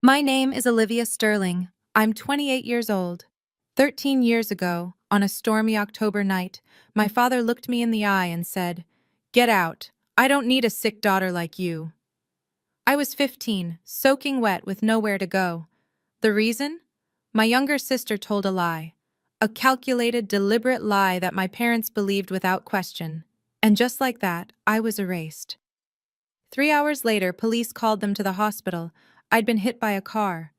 My name is Olivia Sterling. I'm 28 years old. 13 years ago, on a stormy October night, my father looked me in the eye and said, "Get out. I don't need a sick daughter like you." I was 15, soaking wet with nowhere to go. The reason? My younger sister told a lie. A calculated, deliberate lie that my parents believed without question. And just like that, I was erased. 3 hours later, police called them to the hospital. I'd been hit by a car.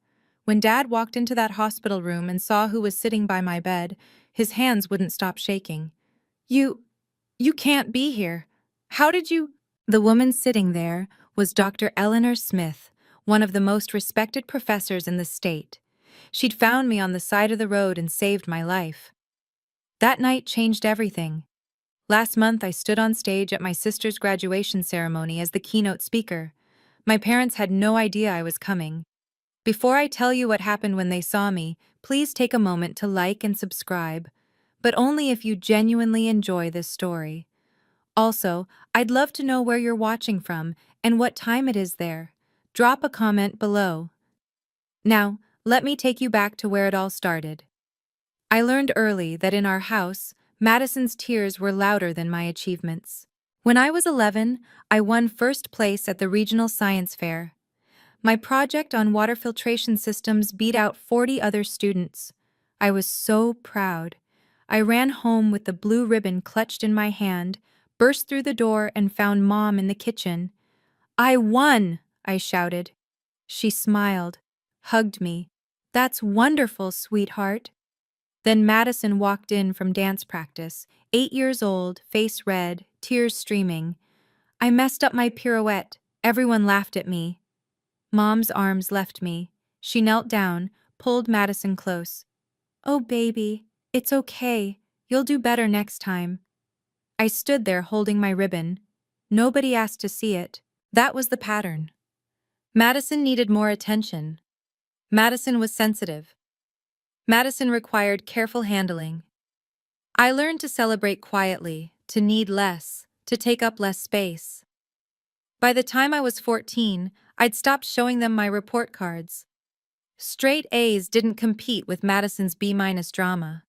When Dad walked into that hospital room and saw who was sitting by my bed, his hands wouldn't stop shaking. You can't be here. How did you? The woman sitting there was Dr. Eleanor Smith, one of the most respected professors in the state. She'd found me on the side of the road and saved my life. That night changed everything. Last month, I stood on stage at my sister's graduation ceremony as the keynote speaker. My parents had no idea I was coming. Before I tell you what happened when they saw me, please take a moment to like and subscribe, but only if you genuinely enjoy this story. Also, I'd love to know where you're watching from and what time it is there. Drop a comment below. Now, let me take you back to where it all started. I learned early that in our house, Madison's tears were louder than my achievements. When I was 11, I won first place at the regional science fair. My project on water filtration systems beat out 40 other students. I was so proud. I ran home with the blue ribbon clutched in my hand, burst through the door, and found Mom in the kitchen. "I won!" I shouted. She smiled, hugged me. "That's wonderful, sweetheart." Then Madison walked in from dance practice, 8 years old, face red, tears streaming. I messed up my pirouette. Everyone laughed at me. Mom's arms left me. She knelt down, pulled Madison close. "Oh, baby, it's okay. You'll do better next time." I stood there holding my ribbon. Nobody asked to see it. That was the pattern. Madison needed more attention. Madison was sensitive. Madison required careful handling. I learned to celebrate quietly, to need less, to take up less space. By the time I was 14, I'd stopped showing them my report cards. Straight A's didn't compete with Madison's B- drama.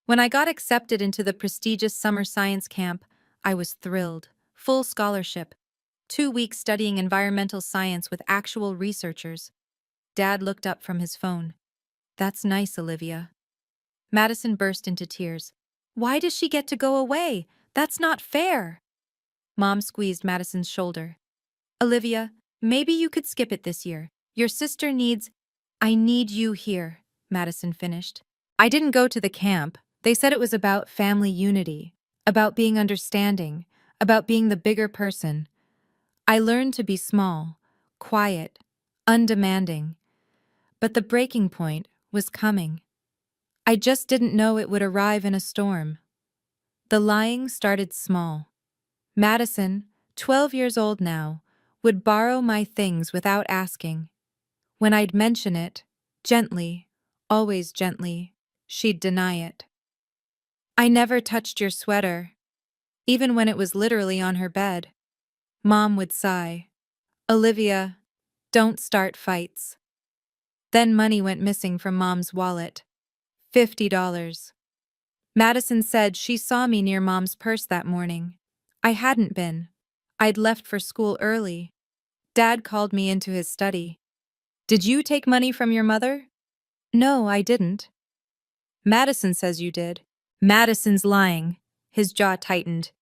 When I got accepted into the prestigious summer science camp, I was thrilled. Full scholarship. 2 weeks studying environmental science with actual researchers. Dad looked up from his phone. "That's nice, Olivia." Madison burst into tears. "Why does she get to go away? That's not fair." Mom squeezed Madison's shoulder. "Olivia, maybe you could skip it this year. Your sister needs—" "I need you here," Madison finished. I didn't go to the camp. They said it was about family unity, about being understanding, about being the bigger person. I learned to be small, quiet, undemanding. But the breaking point was coming. I just didn't know it would arrive in a storm. The lying started small. Madison, 12 years old now, would borrow my things without asking. When I'd mention it, gently, always gently, she'd deny it. "I never touched your sweater," even when it was literally on her bed. Mom would sigh. "Olivia, don't start fights." Then money went missing from Mom's wallet. $50. Madison said she saw me near Mom's purse that morning. I hadn't been. I'd left for school early. Dad called me into his study. "Did you take money from your mother?" "No, I didn't." "Madison says you did." "Madison's lying." His jaw tightened.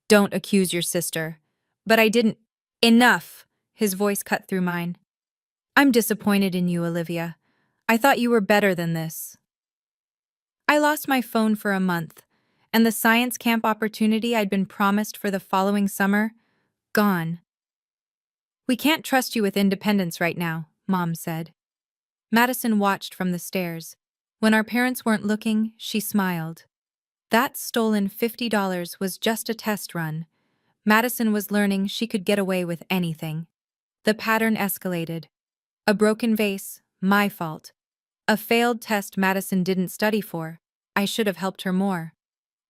"Don't accuse your sister." "But I didn't." "Enough!" His voice cut through mine. "I'm disappointed in you, Olivia. I thought you were better than this." I lost my phone for a month, and the science camp opportunity I'd been promised for the following summer, gone. "We can't trust you with independence right now," Mom said. Madison watched from the stairs. When our parents weren't looking, she smiled. That stolen $50 was just a test run. Madison was learning she could get away with anything. The pattern escalated. A broken vase, my fault. A failed test Madison didn't study for. I should have helped her more.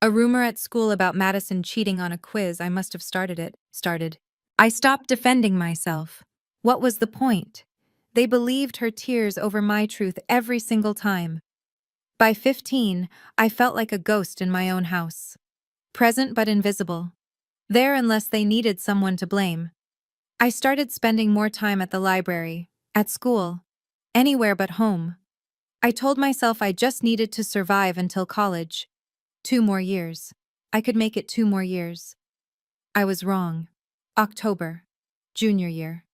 A rumor at school about Madison cheating on a quiz. I must have started. I stopped defending myself. What was the point? They believed her tears over my truth every single time. By 15, I felt like a ghost in my own house. Present but invisible. There unless they needed someone to blame. I started spending more time at the library, at school, anywhere but home. I told myself I just needed to survive until college. 2 more years. I could make it 2 more years. I was wrong. October. Junior year.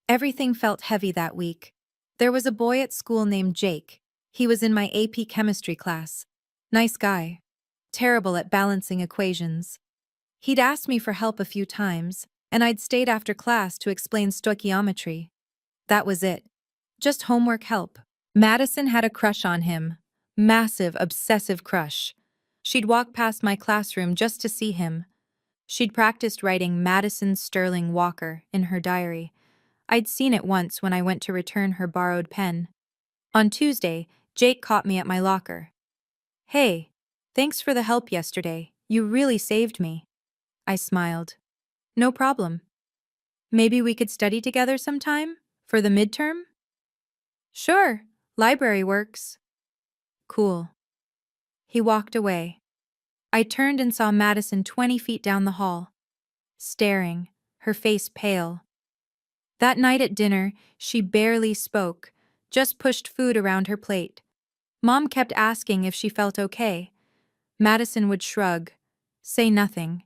Everything felt heavy that week. There was a boy at school named Jake. He was in my AP chemistry class. Nice guy. Terrible at balancing equations. He'd asked me for help a few times, and I'd stayed after class to explain stoichiometry. That was it. Just homework help. Madison had a crush on him. Massive, obsessive crush. She'd walk past my classroom just to see him. She'd practiced writing Madison Sterling Walker in her diary. I'd seen it once when I went to return her borrowed pen. On Tuesday, Jake caught me at my locker. "Hey, thanks for the help yesterday. You really saved me." I smiled. "No problem. Maybe we could study together sometime? For the midterm?" "Sure, library works." "Cool." He walked away. I turned and saw Madison 20 feet down the hall, staring, her face pale. That night at dinner, she barely spoke, just pushed food around her plate. Mom kept asking if she felt okay. Madison would shrug, say nothing.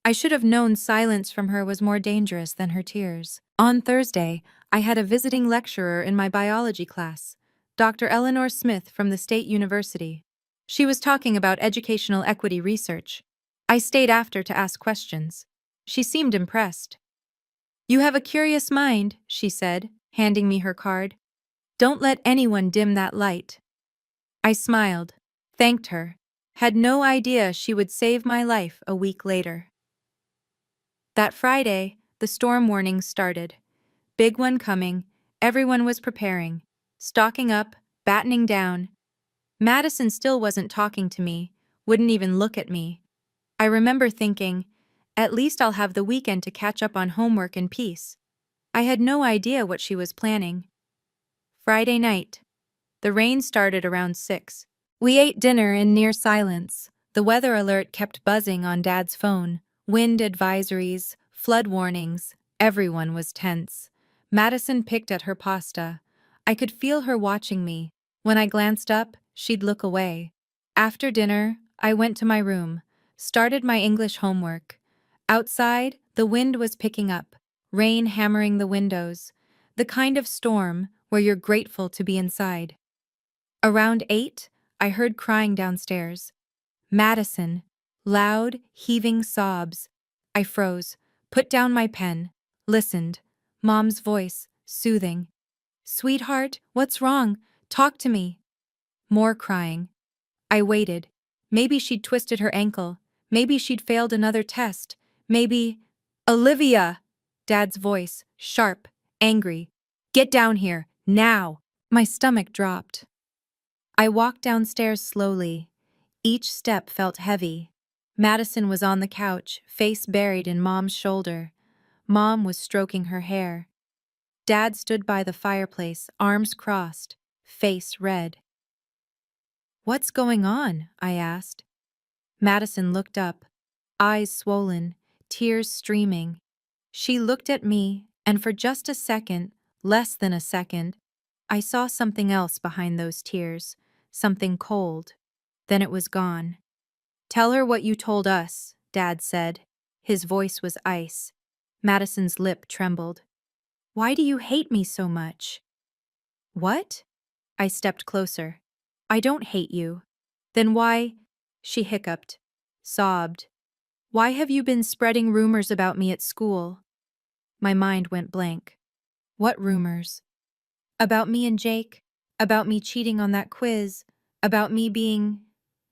I should have known silence from her was more dangerous than her tears. On Thursday, I had a visiting lecturer in my biology class, Dr. Eleanor Smith from the State University. She was talking about educational equity research. I stayed after to ask questions. She seemed impressed. "You have a curious mind," she said, handing me her card. "Don't let anyone dim that light." I smiled, thanked her, had no idea she would save my life a week later. That Friday, the storm warnings started. Big one coming, everyone was preparing, stocking up, battening down. Madison still wasn't talking to me, wouldn't even look at me. I remember thinking, at least I'll have the weekend to catch up on homework in peace. I had no idea what she was planning. Friday night. The rain started around 6. We ate dinner in near silence. The weather alert kept buzzing on Dad's phone. Wind advisories, flood warnings. Everyone was tense. Madison picked at her pasta. I could feel her watching me. When I glanced up, she'd look away. After dinner, I went to my room, started my English homework. Outside, the wind was picking up, rain hammering the windows, the kind of storm where you're grateful to be inside. Around 8, I heard crying downstairs. Madison, loud, heaving sobs. I froze, put down my pen, listened. Mom's voice, soothing. "Sweetheart, what's wrong? Talk to me." More crying. I waited. Maybe she'd twisted her ankle. Maybe she'd failed another test. Maybe... "Olivia!" Dad's voice, sharp, angry. "Get down here, now!" My stomach dropped. I walked downstairs slowly. Each step felt heavy. Madison was on the couch, face buried in Mom's shoulder. Mom was stroking her hair. Dad stood by the fireplace, arms crossed, face red. "What's going on?" I asked. Madison looked up, eyes swollen, tears streaming. She looked at me, and for just a second, less than a second, I saw something else behind those tears, something cold. Then it was gone. "Tell her what you told us," Dad said. His voice was ice. Madison's lip trembled. "Why do you hate me so much?" "What?" I stepped closer. "I don't hate you." "Then why—" She hiccuped, sobbed. "Why have you been spreading rumors about me at school?" My mind went blank. What rumors? About me and Jake? About me cheating on that quiz? About me being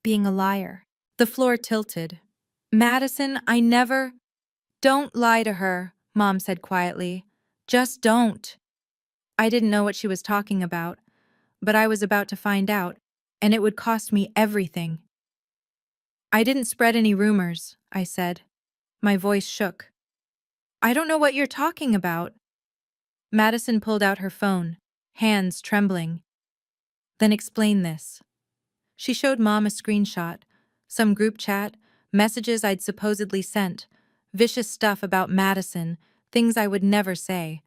a liar? The floor tilted. "Madison, I never—" "Don't lie to her," Mom said quietly. "Just don't." I didn't know what she was talking about, but I was about to find out, and it would cost me everything. "I didn't spread any rumors," I said. My voice shook. "I don't know what you're talking about." Madison pulled out her phone, hands trembling. Then explain this. She showed Mom a screenshot, some group chat, messages I'd supposedly sent, vicious stuff about Madison, things I would never say.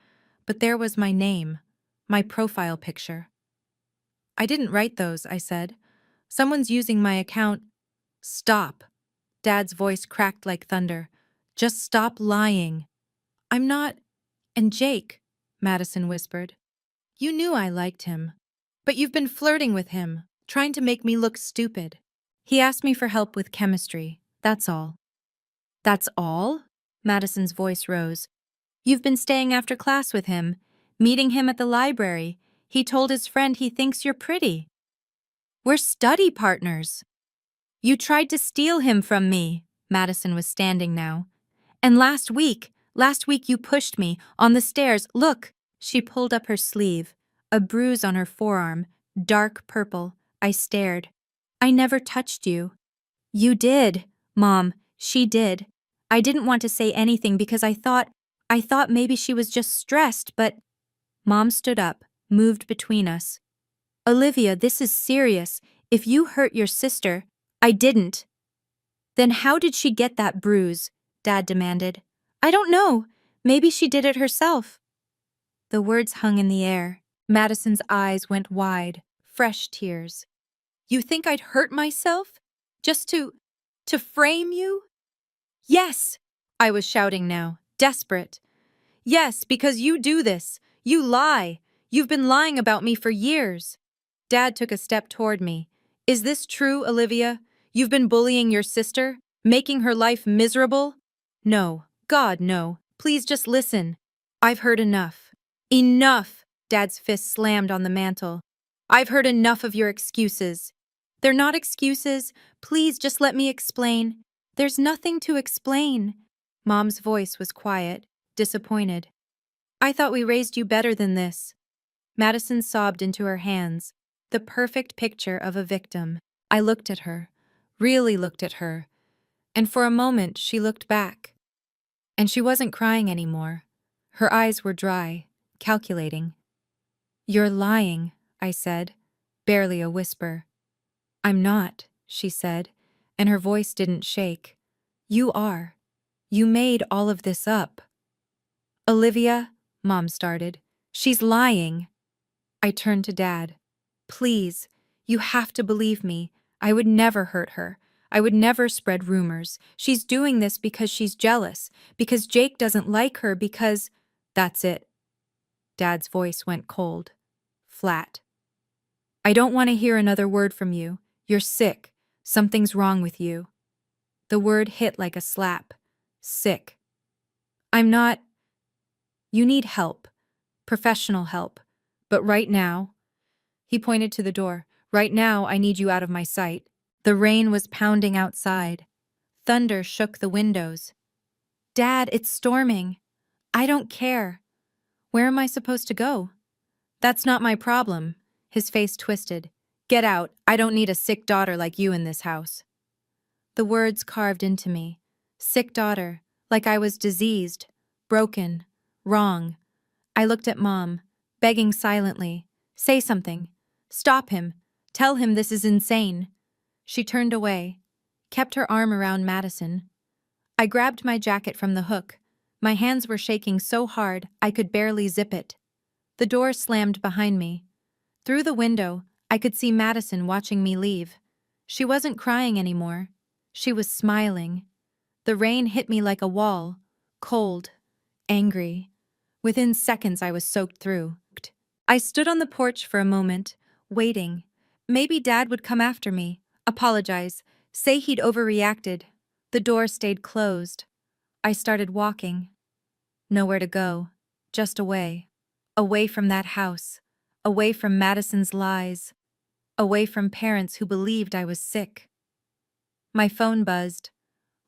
But there was my name, my profile picture. I didn't write those, I said. Someone's using my account. Stop. Dad's voice cracked like thunder. Just stop lying. I'm not. And Jake, Madison whispered. You knew I liked him. But you've been flirting with him, trying to make me look stupid. He asked me for help with chemistry. That's all. That's all? Madison's voice rose. You've been staying after class with him, meeting him at the library. He told his friend he thinks you're pretty. We're study partners. You tried to steal him from me. Madison was standing now. And last week you pushed me on the stairs. Look, she pulled up her sleeve, a bruise on her forearm, dark purple. I stared. I never touched you. You did, Mom, she did. I didn't want to say anything because I thought maybe she was just stressed, but Mom stood up, moved between us. Olivia, this is serious. If you hurt your sister, I didn't. Then how did she get that bruise? Dad demanded. I don't know. Maybe she did it herself. The words hung in the air. Madison's eyes went wide, fresh tears. You think I'd hurt myself? Just to frame you? Yes, I was shouting now, desperate. Yes, because you do this. You lie. You've been lying about me for years. Dad took a step toward me. Is this true, Olivia? You've been bullying your sister? Making her life miserable? No. God, no. Please just listen. I've heard enough. Enough! Dad's fist slammed on the mantel. I've heard enough of your excuses. They're not excuses. Please just let me explain. There's nothing to explain. Mom's voice was quiet, disappointed. I thought we raised you better than this. Madison sobbed into her hands, the perfect picture of a victim. I looked at her, really looked at her, and for a moment she looked back. And she wasn't crying anymore. Her eyes were dry, calculating. You're lying, I said, barely a whisper. I'm not, she said, and her voice didn't shake. You are. You made all of this up. Olivia, Mom started. She's lying. I turned to Dad. Please, you have to believe me. I would never hurt her. I would never spread rumors. She's doing this because she's jealous, because Jake doesn't like her, because... That's it. Dad's voice went cold, flat. I don't want to hear another word from you. You're sick. Something's wrong with you. The word hit like a slap. Sick. I'm not... You need help. Professional help. But right now... He pointed to the door. Right now, I need you out of my sight. The rain was pounding outside. Thunder shook the windows. Dad, it's storming. I don't care. Where am I supposed to go? That's not my problem. His face twisted. Get out. I don't need a sick daughter like you in this house. The words carved into me. Sick daughter, like I was diseased, broken, wrong. I looked at Mom, begging silently. Say something. Stop him. Tell him this is insane. She turned away, kept her arm around Madison. I grabbed my jacket from the hook. My hands were shaking so hard I could barely zip it. The door slammed behind me. Through the window, I could see Madison watching me leave. She wasn't crying anymore. She was smiling. The rain hit me like a wall, cold, angry. Within seconds I was soaked through. I stood on the porch for a moment, waiting. Maybe Dad would come after me, apologize, say he'd overreacted. The door stayed closed. I started walking. Nowhere to go, just away. Away from that house, away from Madison's lies, away from parents who believed I was sick. My phone buzzed.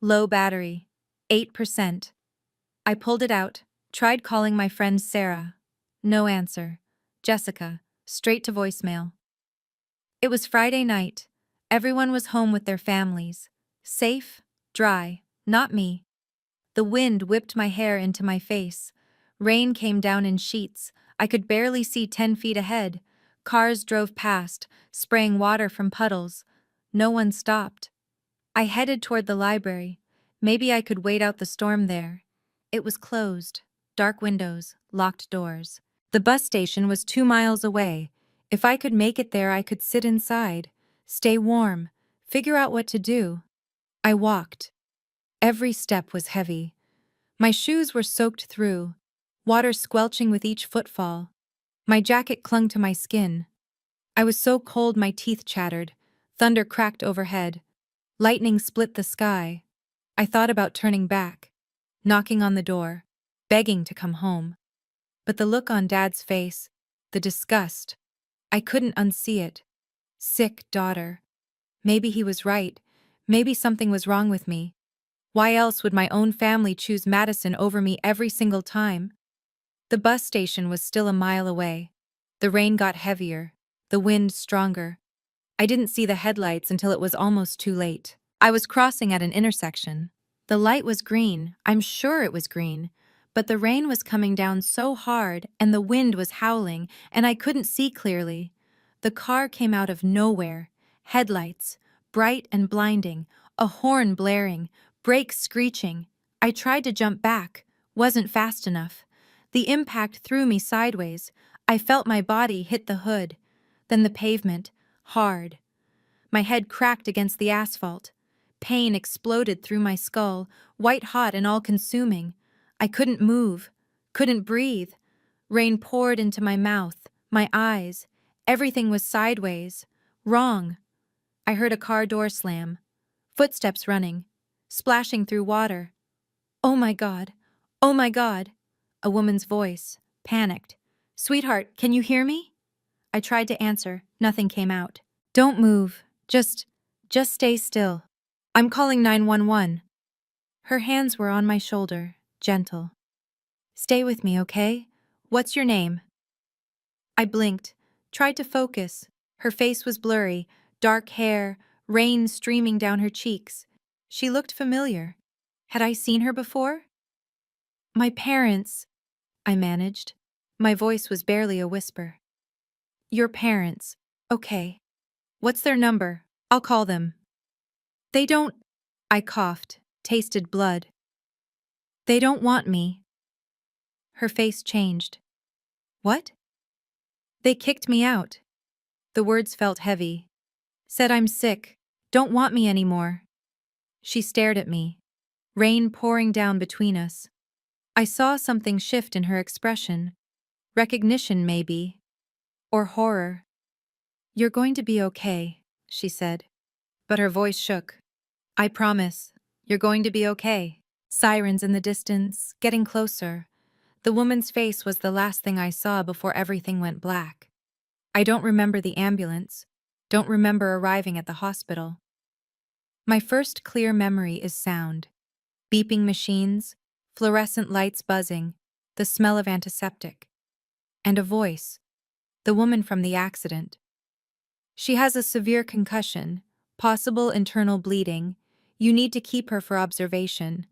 Low battery, 8%. I pulled it out, tried calling my friend Sarah. No answer. Jessica, straight to voicemail. It was Friday night. Everyone was home with their families. Safe, dry, not me. The wind whipped my hair into my face. Rain came down in sheets. I could barely see 10 feet ahead. Cars drove past, spraying water from puddles. No one stopped. I headed toward the library. Maybe I could wait out the storm there. It was closed. Dark windows, locked doors. The bus station was 2 miles away. If I could make it there, I could sit inside, stay warm, figure out what to do. I walked. Every step was heavy. My shoes were soaked through, water squelching with each footfall. My jacket clung to my skin. I was so cold my teeth chattered. Thunder cracked overhead. Lightning split the sky. I thought about turning back, knocking on the door, begging to come home. But the look on Dad's face, the disgust, I couldn't unsee it. Sick daughter. Maybe he was right. Maybe something was wrong with me. Why else would my own family choose Madison over me every single time? The bus station was still a mile away. The rain got heavier, the wind stronger. I didn't see the headlights until it was almost too late. I was crossing at an intersection. The light was green, I'm sure it was green, but the rain was coming down so hard and the wind was howling and I couldn't see clearly. The car came out of nowhere. Headlights, bright and blinding, a horn blaring, brakes screeching. I tried to jump back, wasn't fast enough. The impact threw me sideways. I felt my body hit the hood. Then the pavement, hard. My head cracked against the asphalt. Pain exploded through my skull, white-hot and all-consuming. I couldn't move, couldn't breathe. Rain poured into my mouth, my eyes. Everything was sideways, wrong. I heard a car door slam. Footsteps running, splashing through water. Oh my God, oh my God. A woman's voice, panicked. Sweetheart, can you hear me? I tried to answer, nothing came out. Don't move, just stay still. I'm calling 911. Her hands were on my shoulder, gentle. Stay with me, okay? What's your name? I blinked, tried to focus. Her face was blurry, dark hair, rain streaming down her cheeks. She looked familiar. Had I seen her before? My parents, I managed. My voice was barely a whisper. Your parents. Okay. What's their number? I'll call them. They don't... I coughed, tasted blood. They don't want me. Her face changed. What? They kicked me out. The words felt heavy. Said I'm sick, don't want me anymore. She stared at me, rain pouring down between us. I saw something shift in her expression. Recognition, maybe. Or horror. You're going to be okay, she said. But her voice shook. I promise, you're going to be okay. Sirens in the distance, getting closer. The woman's face was the last thing I saw before everything went black. I don't remember the ambulance, don't remember arriving at the hospital. My first clear memory is sound. Beeping machines, fluorescent lights buzzing, the smell of antiseptic. And a voice. The woman from the accident. She has a severe concussion, possible internal bleeding. You need to keep her for observation.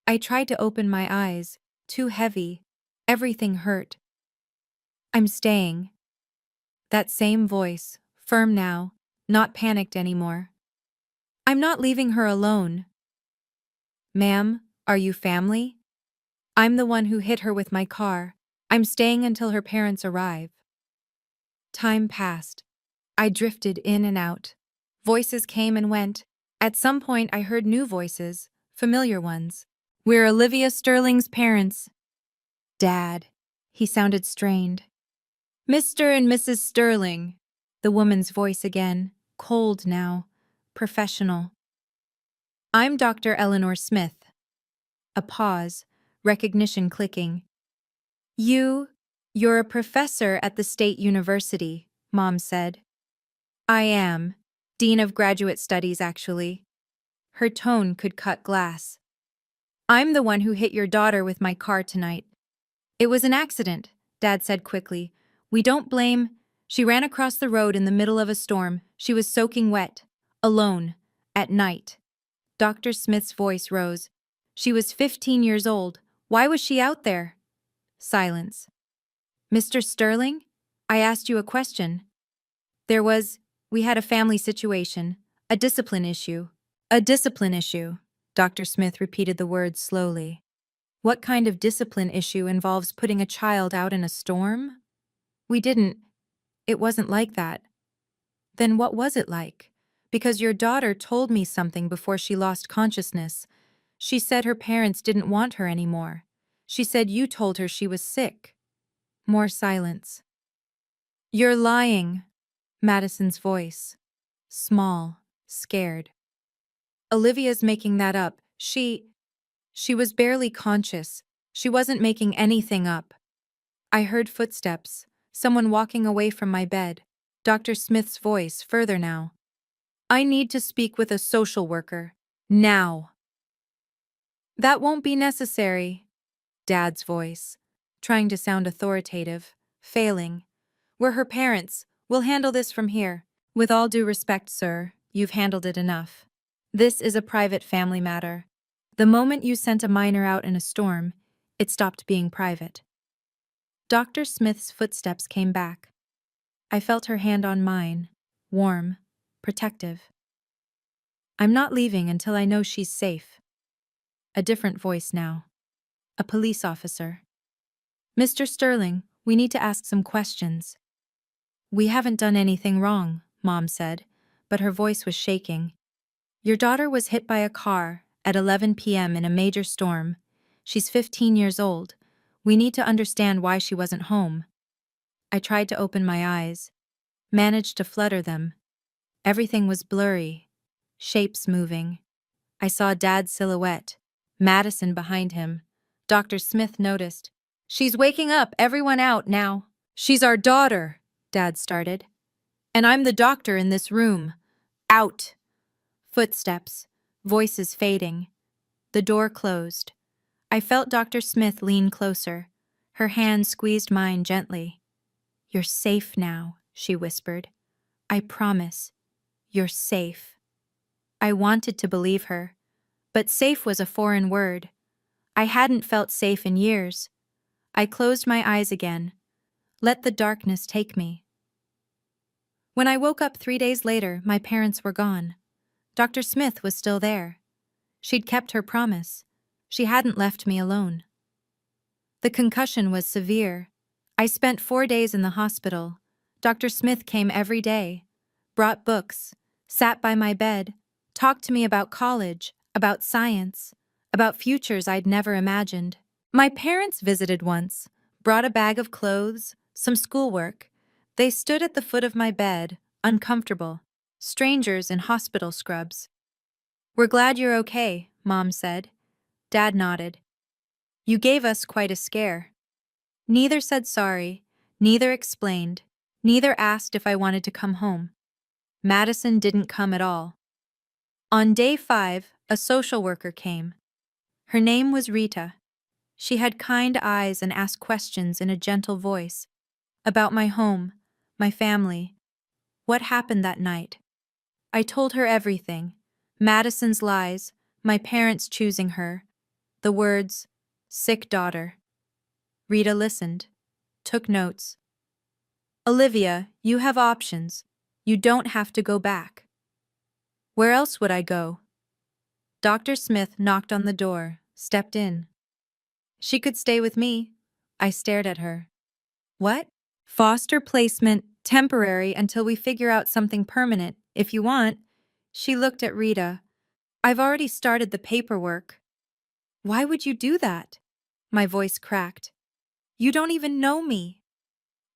I tried to open my eyes, too heavy. Everything hurt. I'm staying. That same voice, firm now, not panicked anymore. I'm not leaving her alone. Ma'am, are you family? I'm the one who hit her with my car. I'm staying until her parents arrive. Time passed. I drifted in and out. Voices came and went. At some point I heard new voices, familiar ones. We're Olivia Sterling's parents. Dad. He sounded strained. Mr. and Mrs. Sterling. The woman's voice again, cold now, professional. I'm Dr. Eleanor Smith. A pause, recognition clicking. You're a professor at the State University, Mom said. I am. Dean of Graduate Studies, actually. Her tone could cut glass. I'm the one who hit your daughter with my car tonight. It was an accident, Dad said quickly. We don't blame... She ran across the road in the middle of a storm. She was soaking wet. Alone. At night. Dr. Smith's voice rose. She was 15 years old. Why was she out there? Silence. Mr. Sterling? I asked you a question. We had a family situation, a discipline issue. A discipline issue. Dr. Smith repeated the words slowly. What kind of discipline issue involves putting a child out in a storm? We didn't. It wasn't like that. Then what was it like? Because your daughter told me something before she lost consciousness. She said her parents didn't want her anymore. She said you told her she was sick. More silence. You're lying. Madison's voice. Small, scared. Olivia's making that up. She was barely conscious. She wasn't making anything up. I heard footsteps, someone walking away from my bed. Dr. Smith's voice, further now. I need to speak with a social worker. Now. That won't be necessary. Dad's voice, trying to sound authoritative, failing. We're her parents. We'll handle this from here. With all due respect, sir, you've handled it enough. This is a private family matter. The moment you sent a minor out in a storm, it stopped being private. Dr. Smith's footsteps came back. I felt her hand on mine, warm, protective. I'm not leaving until I know she's safe. A different voice now. A police officer. Mr. Sterling, we need to ask some questions. We haven't done anything wrong, Mom said, but her voice was shaking. Your daughter was hit by a car at 11 p.m. in a major storm. She's 15 years old. We need to understand why she wasn't home. I tried to open my eyes, managed to flutter them. Everything was blurry, shapes moving. I saw Dad's silhouette, Madison behind him. Dr. Smith noticed. She's waking up, everyone out now. She's our daughter, Dad started. And I'm the doctor in this room. Out. Footsteps, voices fading. The door closed. I felt Dr. Smith lean closer. Her hand squeezed mine gently. You're safe now, she whispered. I promise. You're safe. I wanted to believe her, but safe was a foreign word. I hadn't felt safe in years. I closed my eyes again. Let the darkness take me. When I woke up 3 days later, my parents were gone. Dr. Smith was still there. She'd kept her promise. She hadn't left me alone. The concussion was severe. I spent 4 days in the hospital. Dr. Smith came every day, brought books, sat by my bed, talked to me about college, about science, about futures I'd never imagined. My parents visited once, brought a bag of clothes, some schoolwork. They stood at the foot of my bed, uncomfortable, strangers in hospital scrubs. We're glad you're okay, Mom said. Dad nodded. You gave us quite a scare. Neither said sorry, neither explained, neither asked if I wanted to come home. Madison didn't come at all. On day 5, a social worker came. Her name was Rita. She had kind eyes and asked questions in a gentle voice. About my home, my family, what happened that night. I told her everything. Madison's lies, my parents choosing her, the words, sick daughter. Rita listened, took notes. Olivia, you have options. You don't have to go back. Where else would I go? Dr. Smith knocked on the door, stepped in. She could stay with me. I stared at her. What? Foster placement, temporary until we figure out something permanent, if you want. She looked at Rita. I've already started the paperwork. Why would you do that? My voice cracked. You don't even know me.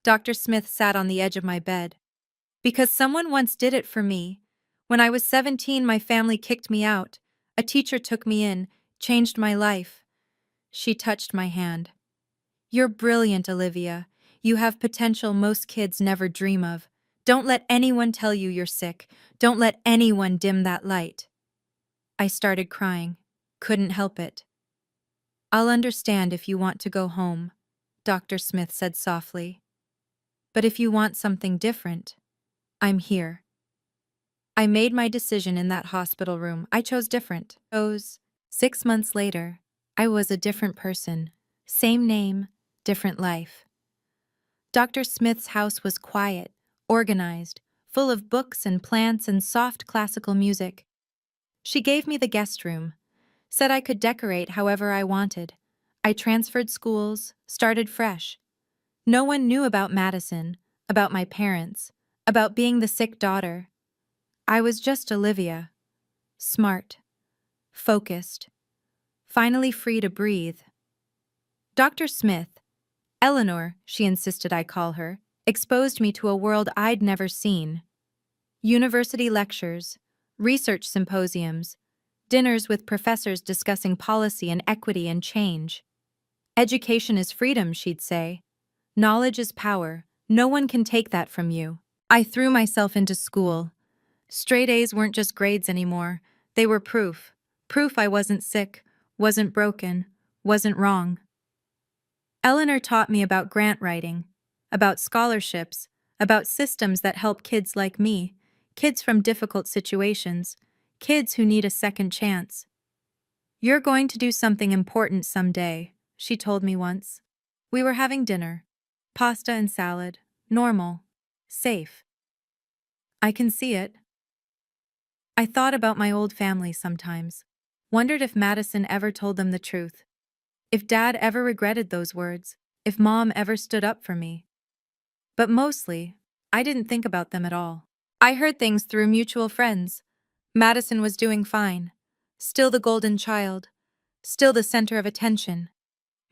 Dr. Smith sat on the edge of my bed. Because someone once did it for me. When I was 17, my family kicked me out. A teacher took me in, changed my life. She touched my hand. You're brilliant, Olivia. You have potential most kids never dream of. Don't let anyone tell you you're sick. Don't let anyone dim that light. I started crying. Couldn't help it. I'll understand if you want to go home, Dr. Smith said softly. But if you want something different, I'm here. I made my decision in that hospital room. I chose different. 6 months later, I was a different person. Same name, different life. Dr. Smith's house was quiet, organized, full of books and plants and soft classical music. She gave me the guest room, said I could decorate however I wanted. I transferred schools, started fresh. No one knew about Madison, about my parents, about being the sick daughter. I was just Olivia, smart, focused, finally free to breathe. Dr. Smith, Eleanor, she insisted I call her, exposed me to a world I'd never seen. University lectures, research symposiums, dinners with professors discussing policy and equity and change. Education is freedom, she'd say. Knowledge is power. No one can take that from you. I threw myself into school. Straight A's weren't just grades anymore. They were proof. Proof I wasn't sick, wasn't broken, wasn't wrong. Eleanor taught me about grant writing, about scholarships, about systems that help kids like me, kids from difficult situations, kids who need a second chance. You're going to do something important someday, she told me once. We were having dinner. Pasta and salad. Normal. Safe. I can see it. I thought about my old family sometimes. Wondered if Madison ever told them the truth. If Dad ever regretted those words. If Mom ever stood up for me. But mostly, I didn't think about them at all. I heard things through mutual friends. Madison was doing fine. Still the golden child. Still the center of attention.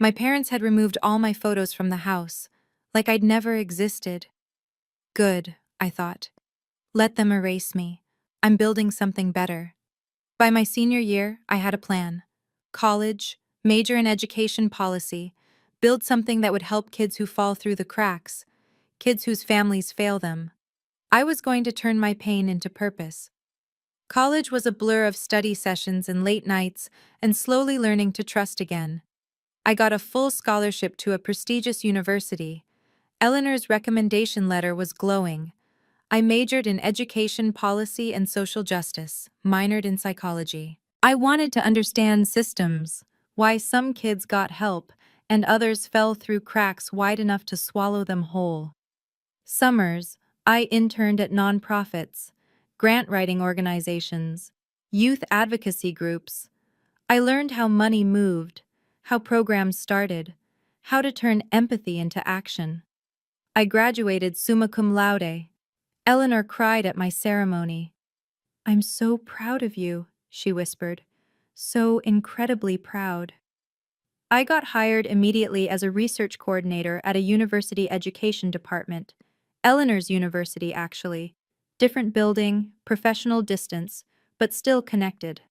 My parents had removed all my photos from the house, like I'd never existed. Good, I thought. Let them erase me. I'm building something better. By my senior year, I had a plan. College, major in education policy, build something that would help kids who fall through the cracks, kids whose families fail them. I was going to turn my pain into purpose. College was a blur of study sessions and late nights and slowly learning to trust again. I got a full scholarship to a prestigious university. Eleanor's recommendation letter was glowing. I majored in education policy and social justice, minored in psychology. I wanted to understand systems, why some kids got help and others fell through cracks wide enough to swallow them whole. Summers, I interned at nonprofits, grant writing organizations, youth advocacy groups. I learned how money moved, how programs started, how to turn empathy into action. I graduated summa cum laude. Eleanor cried at my ceremony. "I'm so proud of you," she whispered. "So incredibly proud." I got hired immediately as a research coordinator at a university education department. Eleanor's university, actually. Different building, professional distance, but still connected.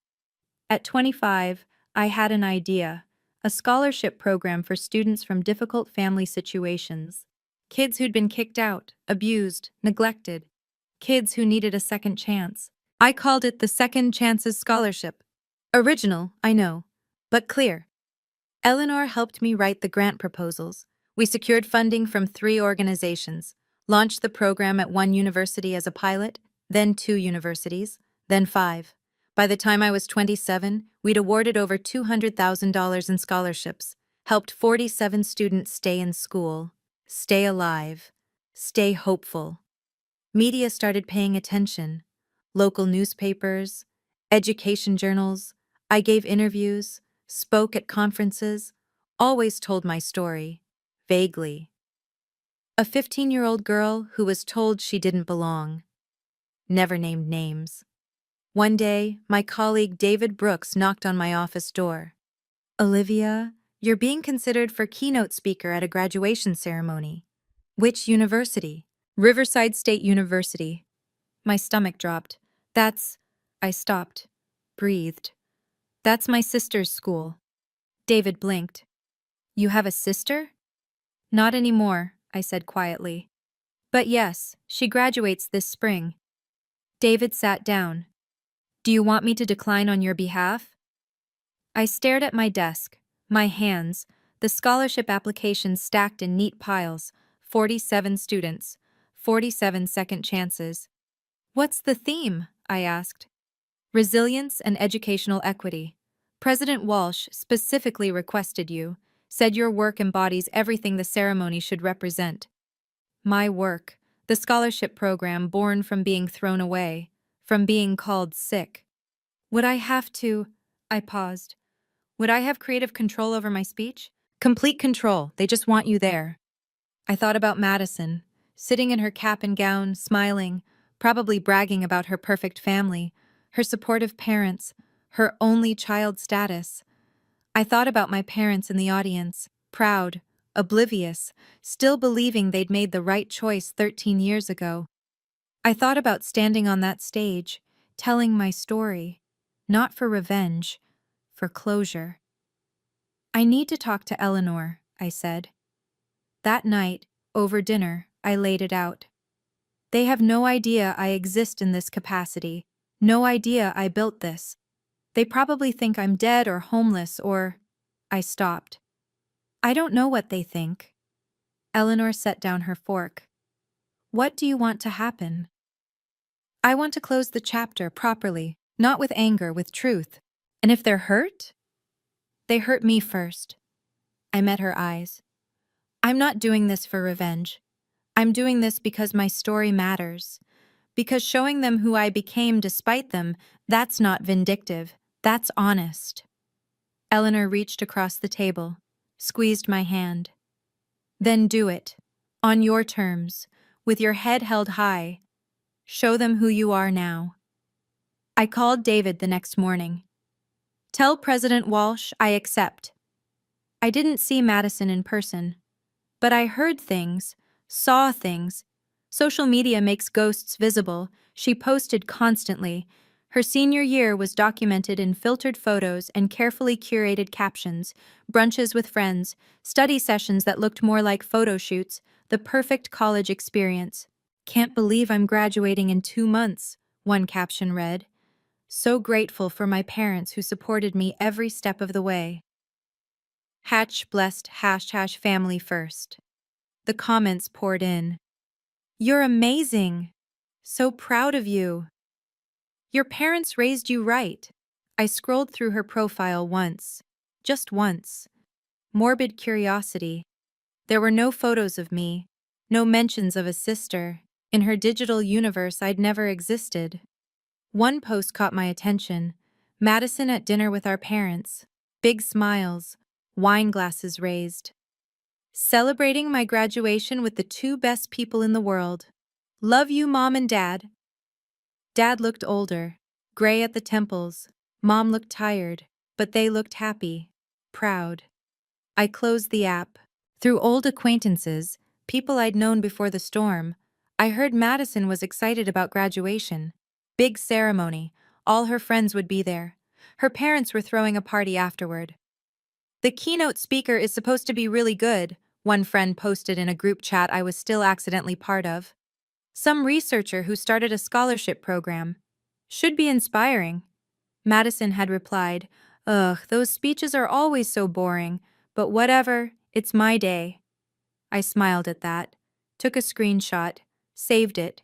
At 25, I had an idea, a scholarship program for students from difficult family situations. Kids who'd been kicked out, abused, neglected. Kids who needed a second chance. I called it the Second Chances Scholarship. Original, I know, but clear. Eleanor helped me write the grant proposals. We secured funding from 3 organizations, launched the program at 1 university as a pilot, then 2 universities, then 5. By the time I was 27, we'd awarded over $200,000 in scholarships, helped 47 students stay in school, stay alive, stay hopeful. Media started paying attention. Local newspapers, education journals. I gave interviews, spoke at conferences, always told my story, vaguely. A 15-year-old girl who was told she didn't belong. Never named names. One day, my colleague David Brooks knocked on my office door. "Olivia, you're being considered for keynote speaker at a graduation ceremony." "Which university?" "Riverside State University." My stomach dropped. I stopped, breathed. "That's my sister's school." David blinked. "You have a sister?" "Not anymore," I said quietly. "But yes, she graduates this spring." David sat down. "Do you want me to decline on your behalf?" I stared at my desk, my hands, the scholarship applications stacked in neat piles, 47 students, 47 second chances. "What's the theme?" I asked. "Resilience and educational equity. President Walsh specifically requested you. Said your work embodies everything the ceremony should represent. My work, the scholarship program born from being thrown away, from being called sick. Would I have to? I paused. Would I have creative control over my speech? Complete control, they just want you there. I thought about Madison, sitting in her cap and gown, smiling, probably bragging about her perfect family, her supportive parents, her only child status. I thought about my parents in the audience, proud, oblivious, still believing they'd made the right choice 13 years ago. I thought about standing on that stage, telling my story, not for revenge, for closure. I need to talk to Eleanor, I said. That night, over dinner, I laid it out. They have no idea I exist in this capacity, no idea I built this. They probably think I'm dead or homeless or... I stopped. I don't know what they think. Eleanor set down her fork. What do you want to happen? I want to close the chapter properly, not with anger, with truth. And if they're hurt? They hurt me first. I met her eyes. I'm not doing this for revenge. I'm doing this because my story matters. Because showing them who I became despite them, that's not vindictive. That's honest. Eleanor reached across the table, squeezed my hand. Then do it. On your terms, with your head held high. Show them who you are now. I called David the next morning. Tell President Walsh I accept. I didn't see Madison in person, but I heard things, saw things. Social media makes ghosts visible. She posted constantly. Her senior year was documented in filtered photos and carefully curated captions, brunches with friends, study sessions that looked more like photo shoots, the perfect college experience. Can't believe I'm graduating in 2 months, one caption read. So grateful for my parents who supported me every step of the way. Hatch blessed # family first. The comments poured in. You're amazing. So proud of you. Your parents raised you right. I scrolled through her profile once. Just once. Morbid curiosity. There were no photos of me, no mentions of a sister. In her digital universe, I'd never existed. One post caught my attention. Madison at dinner with our parents. Big smiles, wine glasses raised. Celebrating my graduation with the 2 best people in the world. Love you, Mom and Dad. Dad looked older, gray at the temples. Mom looked tired, but they looked happy, proud. I closed the app. Through old acquaintances, people I'd known before the storm, I heard Madison was excited about graduation. Big ceremony, all her friends would be there. Her parents were throwing a party afterward. The keynote speaker is supposed to be really good, one friend posted in a group chat I was still accidentally part of. Some researcher who started a scholarship program. Should be inspiring. Madison had replied, Ugh, those speeches are always so boring, but whatever, it's my day. I smiled at that, took a screenshot, saved it.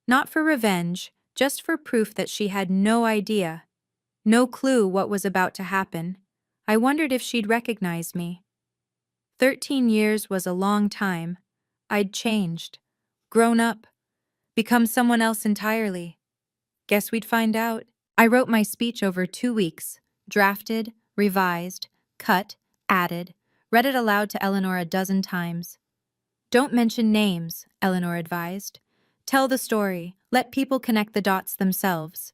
Not for revenge, just for proof that she had no idea, no clue what was about to happen. I wondered if she'd recognize me. 13 years was a long time. I'd changed, grown up, become someone else entirely. Guess we'd find out. I wrote my speech over 2 weeks, drafted, revised, cut, added, read it aloud to Eleanor a dozen times. Don't mention names, Eleanor advised. Tell the story, let people connect the dots themselves.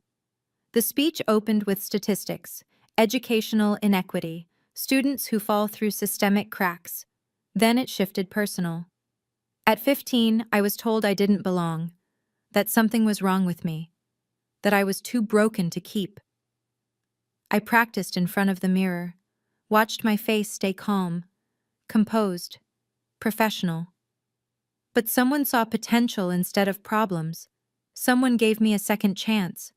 The speech opened with statistics, educational inequity, students who fall through systemic cracks. Then it shifted personal. At 15, I was told I didn't belong, that something was wrong with me, that I was too broken to keep. I practiced in front of the mirror, watched my face stay calm, composed, professional. But someone saw potential instead of problems. Someone gave me a second chance.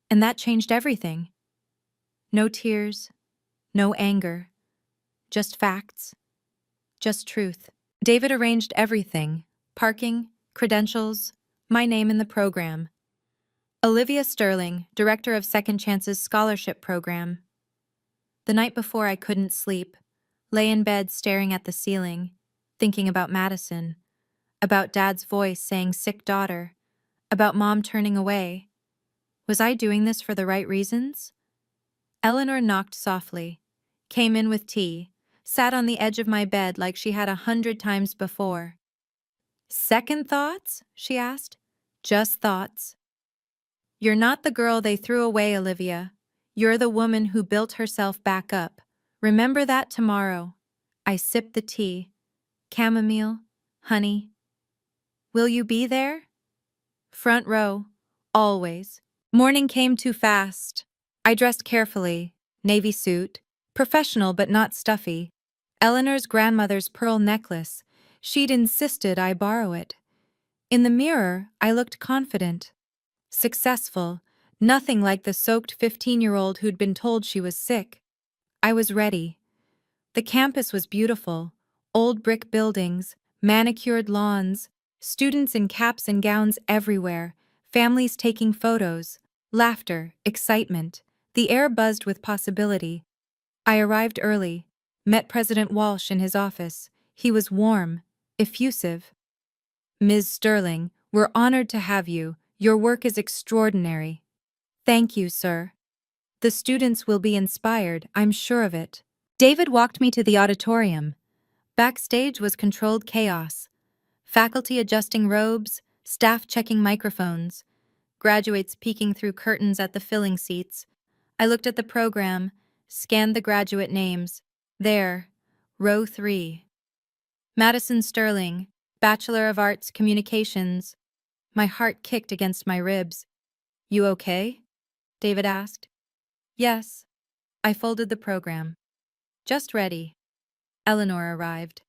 And that changed everything. No tears, no anger, just facts, just truth. David arranged everything, parking, credentials, my name in the program. Olivia Sterling, director of Second Chance's scholarship program. The night before I couldn't sleep, Lay in bed staring at the ceiling, thinking about Madison, about Dad's voice saying sick daughter, about Mom turning away. Was I doing this for the right reasons? Eleanor knocked softly, came in with tea, sat on the edge of my bed like she had 100 times before. Second thoughts? She asked. Just thoughts. You're not the girl they threw away, Olivia. You're the woman who built herself back up. Remember that tomorrow. I sipped the tea. Chamomile, honey. Will you be there? Front row. Always. Morning came too fast. I dressed carefully. Navy suit. Professional but not stuffy. Eleanor's grandmother's pearl necklace. She'd insisted I borrow it. In the mirror, I looked confident. Successful. Nothing like the soaked 15-year-old who'd been told she was sick. I was ready. The campus was beautiful. Old brick buildings, manicured lawns, students in caps and gowns everywhere, families taking photos, laughter, excitement. The air buzzed with possibility. I arrived early, met President Walsh in his office. He was warm, effusive. Ms. Sterling, we're honored to have you. Your work is extraordinary. Thank you, sir. The students will be inspired, I'm sure of it. David walked me to the auditorium. Backstage was controlled chaos. Faculty adjusting robes, staff checking microphones, graduates peeking through curtains at the filling seats. I looked at the program, scanned the graduate names. There, row 3. Madison Sterling, Bachelor of Arts Communications. My heart kicked against my ribs. You okay? David asked. Yes. I folded the program. Just ready. Eleanor arrived.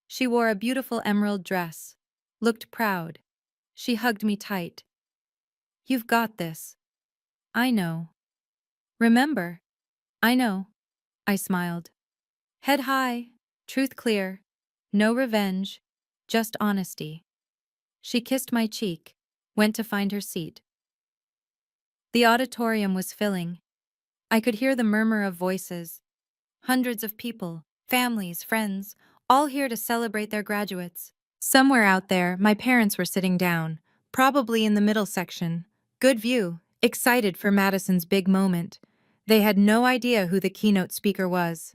She wore a beautiful emerald dress, looked proud. She hugged me tight. You've got this. I know. Remember? I know. I smiled. Head high, truth clear, no revenge, just honesty. She kissed my cheek, went to find her seat. The auditorium was filling. I could hear the murmur of voices. Hundreds of people, families, friends, all here to celebrate their graduates. Somewhere out there, my parents were sitting down, probably in the middle section. Good view, excited for Madison's big moment. They had no idea who the keynote speaker was.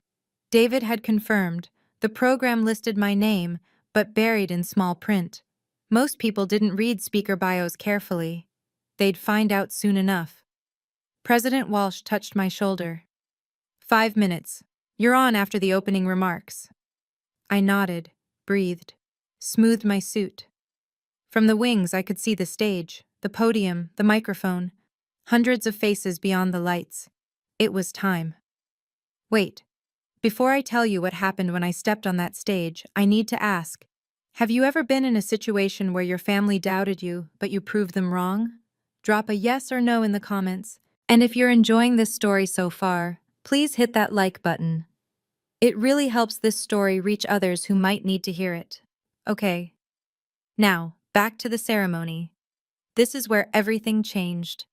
David had confirmed. The program listed my name, but buried in small print. Most people didn't read speaker bios carefully. They'd find out soon enough. President Walsh touched my shoulder. 5 minutes. You're on after the opening remarks. I nodded, breathed, smoothed my suit. From the wings I could see the stage, the podium, the microphone, hundreds of faces beyond the lights. It was time. Wait. Before I tell you what happened when I stepped on that stage, I need to ask, have you ever been in a situation where your family doubted you, but you proved them wrong? Drop a yes or no in the comments. And if you're enjoying this story so far, please hit that like button. It really helps this story reach others who might need to hear it. Okay. Now, back to the ceremony. This is where everything changed.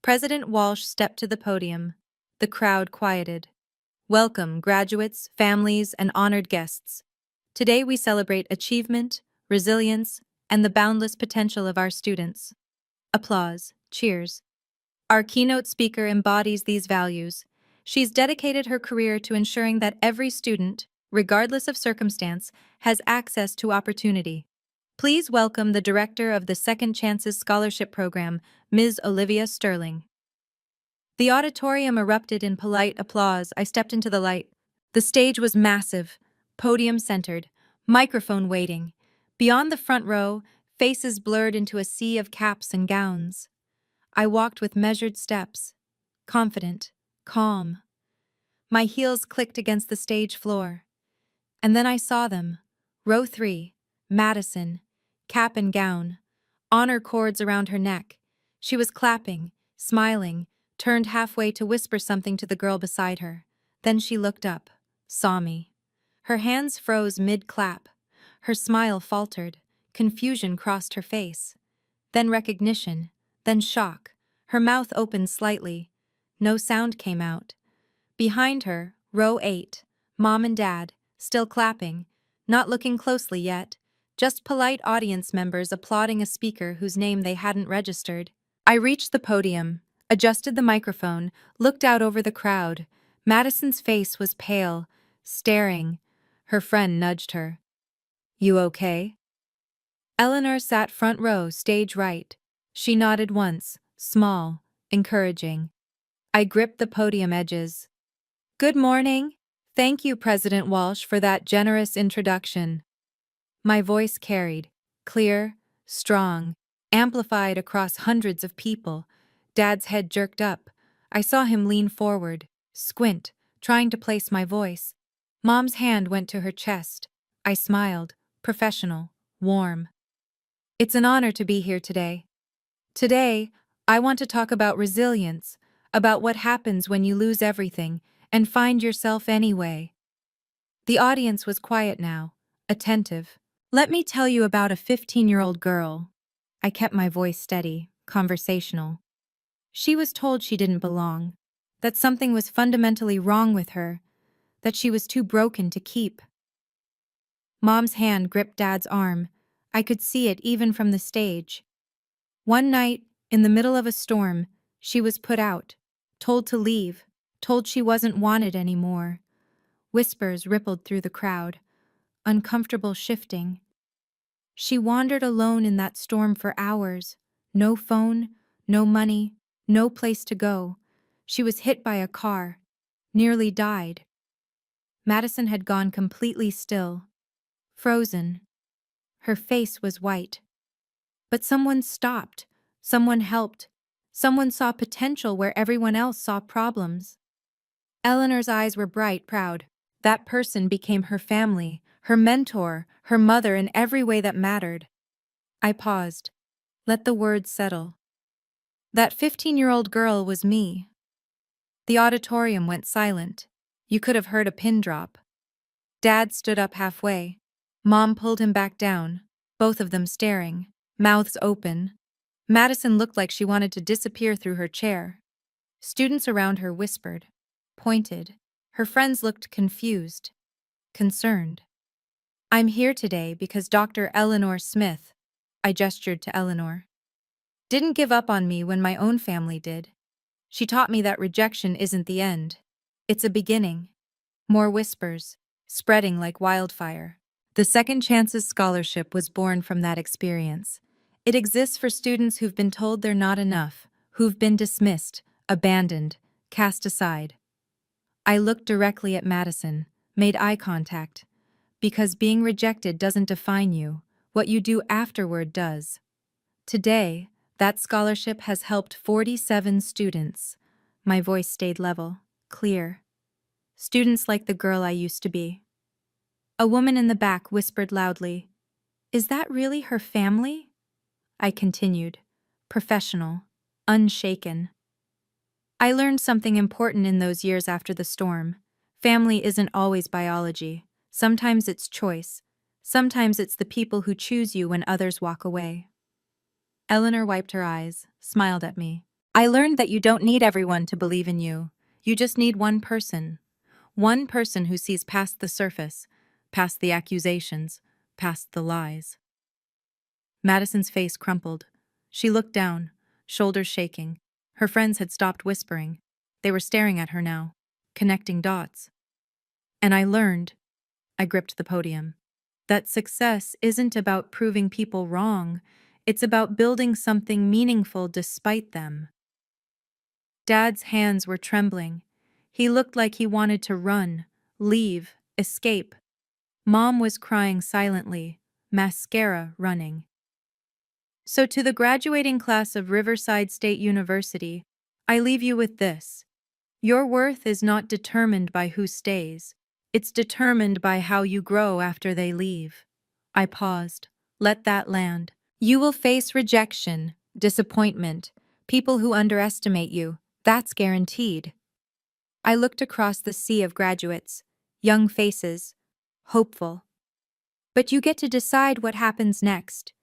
President Walsh stepped to the podium. The crowd quieted. Welcome, graduates, families, and honored guests. Today we celebrate achievement, resilience, and the boundless potential of our students. Applause, cheers. Our keynote speaker embodies these values. She's dedicated her career to ensuring that every student, regardless of circumstance, has access to opportunity. Please welcome the director of the Second Chances Scholarship Program, Ms. Olivia Sterling. The auditorium erupted in polite applause. I stepped into the light. The stage was massive, podium centered, microphone waiting. Beyond the front row, faces blurred into a sea of caps and gowns. I walked with measured steps, confident, calm. My heels clicked against the stage floor. And then I saw them. Row 3, Madison, cap and gown, honor cords around her neck. She was clapping, smiling, turned halfway to whisper something to the girl beside her. Then she looked up, saw me. Her hands froze mid-clap. Her smile faltered. Confusion crossed her face. Then recognition, then shock. Her mouth opened slightly. No sound came out. Behind her, row 8, Mom and Dad, still clapping, not looking closely yet, just polite audience members applauding a speaker whose name they hadn't registered. I reached the podium, adjusted the microphone, looked out over the crowd. Madison's face was pale, staring. Her friend nudged her. "You okay?" Eleanor sat front row, stage right. She nodded once, small, encouraging. I gripped the podium edges. "Good morning. Thank you, President Walsh, for that generous introduction." My voice carried, clear, strong, amplified across hundreds of people. Dad's head jerked up. I saw him lean forward, squint, trying to place my voice. Mom's hand went to her chest. I smiled, professional, warm. "It's an honor to be here today. Today, I want to talk about resilience, about what happens when you lose everything and find yourself anyway." The audience was quiet now, attentive. "Let me tell you about a 15-year-old girl." I kept my voice steady, conversational. She was told she didn't belong, that something was fundamentally wrong with her, that she was too broken to keep. Mom's hand gripped Dad's arm. I could see it even from the stage. One night, in the middle of a storm, she was put out, told to leave, told she wasn't wanted anymore. Whispers rippled through the crowd, uncomfortable shifting. She wandered alone in that storm for hours. No phone, no money, no place to go. She was hit by a car, nearly died. Madison had gone completely still, frozen. Her face was white. But someone stopped, someone helped, someone saw potential where everyone else saw problems. Eleanor's eyes were bright, proud. That person became her family, her mentor, her mother in every way that mattered. I paused. Let the words settle. That 15-year-old girl was me. The auditorium went silent. You could have heard a pin drop. Dad stood up halfway. Mom pulled him back down, both of them staring, mouths open. Madison looked like she wanted to disappear through her chair. Students around her whispered, pointed. Her friends looked confused, concerned. "I'm here today because Dr. Eleanor Smith," I gestured to Eleanor, "didn't give up on me when my own family did. She taught me that rejection isn't the end. It's a beginning." More whispers, spreading like wildfire. The Second Chances Scholarship was born from that experience. It exists for students who've been told they're not enough, who've been dismissed, abandoned, cast aside. I looked directly at Madison, made eye contact. Because being rejected doesn't define you, what you do afterward does. Today, that scholarship has helped 47 students. My voice stayed level, clear. Students like the girl I used to be. A woman in the back whispered loudly, "Is that really her family?" I continued, professional, unshaken. I learned something important in those years after the storm. Family isn't always biology. Sometimes it's choice. Sometimes it's the people who choose you when others walk away. Eleanor wiped her eyes, smiled at me. "I learned that you don't need everyone to believe in you. You just need one person. One person who sees past the surface, past the accusations, past the lies." Madison's face crumpled. She looked down, shoulders shaking. Her friends had stopped whispering. They were staring at her now, connecting dots. And I learned, I gripped the podium, that success isn't about proving people wrong. It's about building something meaningful despite them. Dad's hands were trembling. He looked like he wanted to run, leave, escape. Mom was crying silently, mascara running. So to the graduating class of Riverside State University, I leave you with this. Your worth is not determined by who stays. It's determined by how you grow after they leave. I paused. Let that land. You will face rejection, disappointment, people who underestimate you. That's guaranteed. I looked across the sea of graduates, young faces, hopeful. But you get to decide what happens next.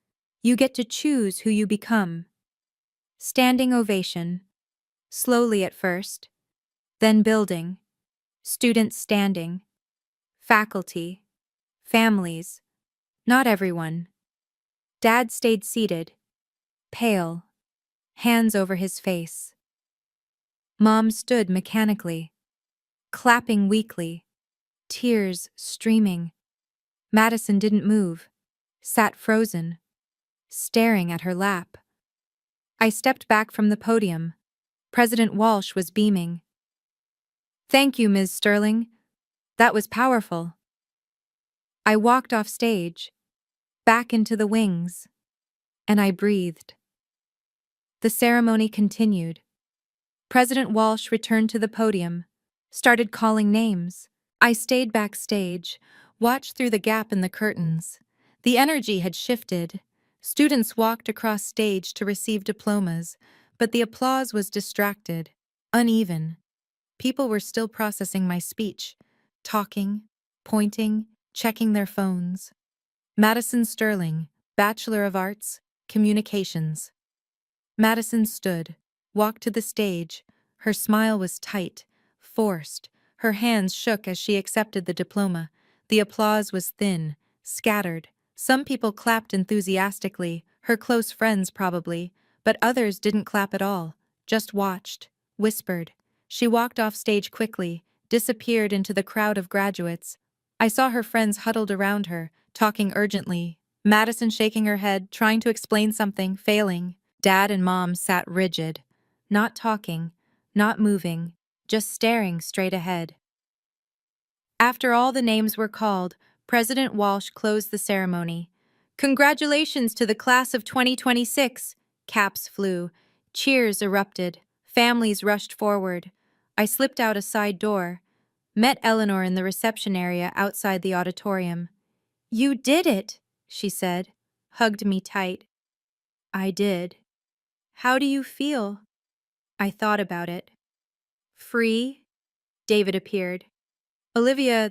You get to choose who you become. Standing ovation. Slowly at first. Then building. Students standing. faculty, families, not everyone. Dad stayed seated, pale, hands over his face. Mom stood mechanically, clapping weakly, tears streaming. Madison didn't move, sat frozen, staring at her lap. I stepped back from the podium. President Walsh was beaming. "Thank you, Ms. Sterling. That was powerful." I walked off stage, back into the wings, and I breathed. The ceremony continued. President Walsh returned to the podium, started calling names. I stayed backstage, watched through the gap in the curtains. The energy had shifted. Students walked across stage to receive diplomas, but the applause was distracted, uneven. People were still processing my speech, talking, pointing, checking their phones. Madison Sterling, Bachelor of Arts, Communications. Madison stood, walked to the stage. Her smile was tight, forced. Her hands shook as she accepted the diploma. The applause was thin, scattered. Some people clapped enthusiastically, her close friends probably, but others didn't clap at all, just watched, whispered. She walked off stage quickly, disappeared into the crowd of graduates. I saw her friends huddled around her, talking urgently. Madison shaking her head, trying to explain something, failing. Dad and Mom sat rigid, not talking, not moving, just staring straight ahead. After all the names were called, President Walsh closed the ceremony. "Congratulations to the class of 2026. Caps flew. Cheers erupted. Families rushed forward. I slipped out a side door, met Eleanor in the reception area outside the auditorium. "You did it," she said, hugged me tight. "I did." "How do you feel?" I thought about it. "Free?" David appeared. "Olivia,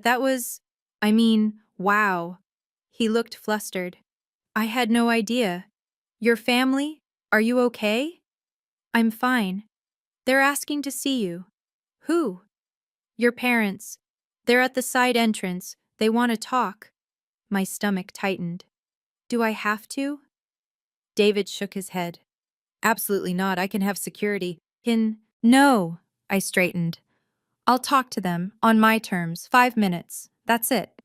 wow." He looked flustered. "I had no idea. Your family? Are you okay?" "I'm fine. They're asking to see you." "Who?" "Your parents. They're at the side entrance. They want to talk." My stomach tightened. "Do I have to?" David shook his head. "Absolutely not. I can have security. No." I straightened. "I'll talk to them, on my terms, 5 minutes. That's it."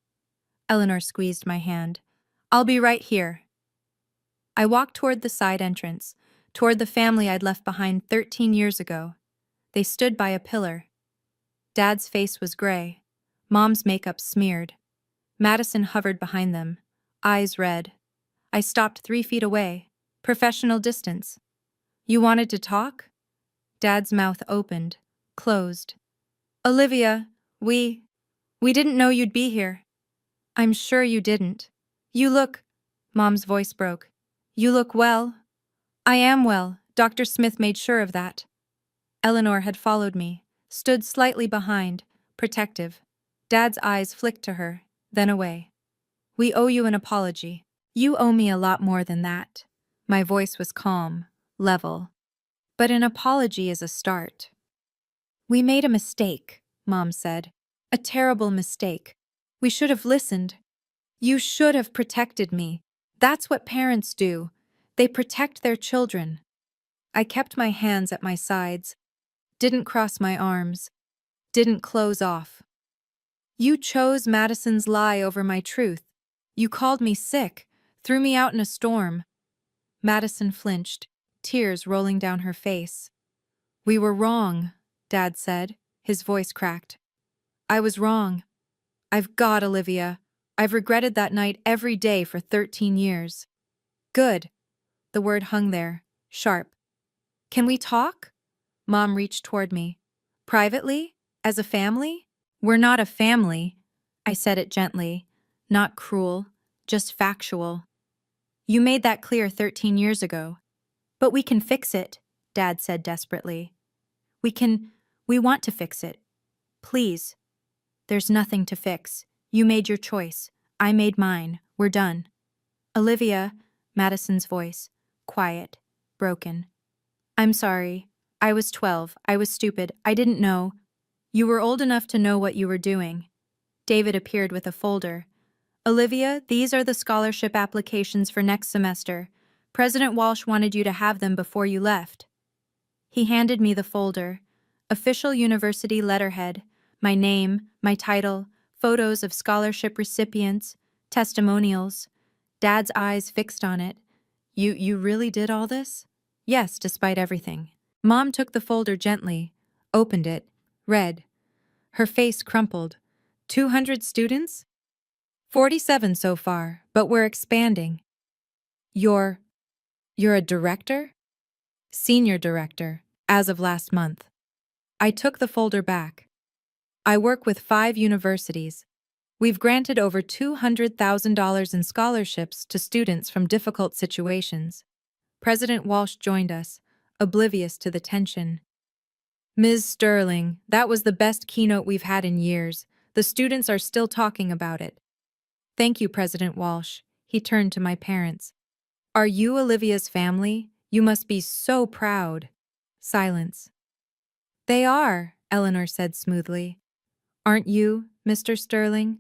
Eleanor squeezed my hand. "I'll be right here." I walked toward the side entrance, toward the family I'd left behind 13 years ago. They stood by a pillar. Dad's face was gray, Mom's makeup smeared. Madison hovered behind them, eyes red. I stopped 3 feet away, professional distance. "You wanted to talk?" Dad's mouth opened, closed. "Olivia, we didn't know you'd be here." "I'm sure you didn't. You look—" Mom's voice broke. "You look well." "I am well. Dr. Smith made sure of that." Eleanor had followed me, stood slightly behind, protective. Dad's eyes flicked to her, then away. "We owe you an apology." "You owe me a lot more than that." My voice was calm, level. "But an apology is a start." "We made a mistake," Mom said. "A terrible mistake. We should have listened. You should have protected me. That's what parents do. They protect their children." I kept my hands at my sides, didn't cross my arms, didn't close off. "You chose Madison's lie over my truth. You called me sick, threw me out in a storm." Madison flinched, tears rolling down her face. "We were wrong," Dad said, his voice cracked. "I was wrong. Olivia. I've regretted that night every day for 13 years. "Good." The word hung there, sharp. "Can we talk?" Mom reached toward me. "Privately? As a family?" "We're not a family." I said it gently, not cruel, just factual. "You made that clear 13 years ago." "But we can fix it," Dad said desperately. We want to fix it. Please." "There's nothing to fix. You made your choice. I made mine. We're done." "Olivia," Madison's voice, quiet, broken. "I'm sorry. I was 12. I was stupid. I didn't know." "You were old enough to know what you were doing." David appeared with a folder. Olivia, these are the scholarship applications for next semester. President Walsh wanted you to have them before you left. He handed me the folder. Official university letterhead, my name, my title, photos of scholarship recipients, testimonials. Dad's eyes fixed on it. You really did all this? Yes, despite everything. Mom took the folder gently, opened it, read. Her face crumpled. 200 students? 47 so far, but we're expanding. You're a director? Senior director, as of last month. I took the folder back. I work with 5 universities. We've granted over $200,000 in scholarships to students from difficult situations. President Walsh joined us, oblivious to the tension. Ms. Sterling, that was the best keynote we've had in years. The students are still talking about it. Thank you, President Walsh. He turned to my parents. Are you Olivia's family? You must be so proud. Silence. They are, Eleanor said smoothly. Aren't you, Mr. Sterling?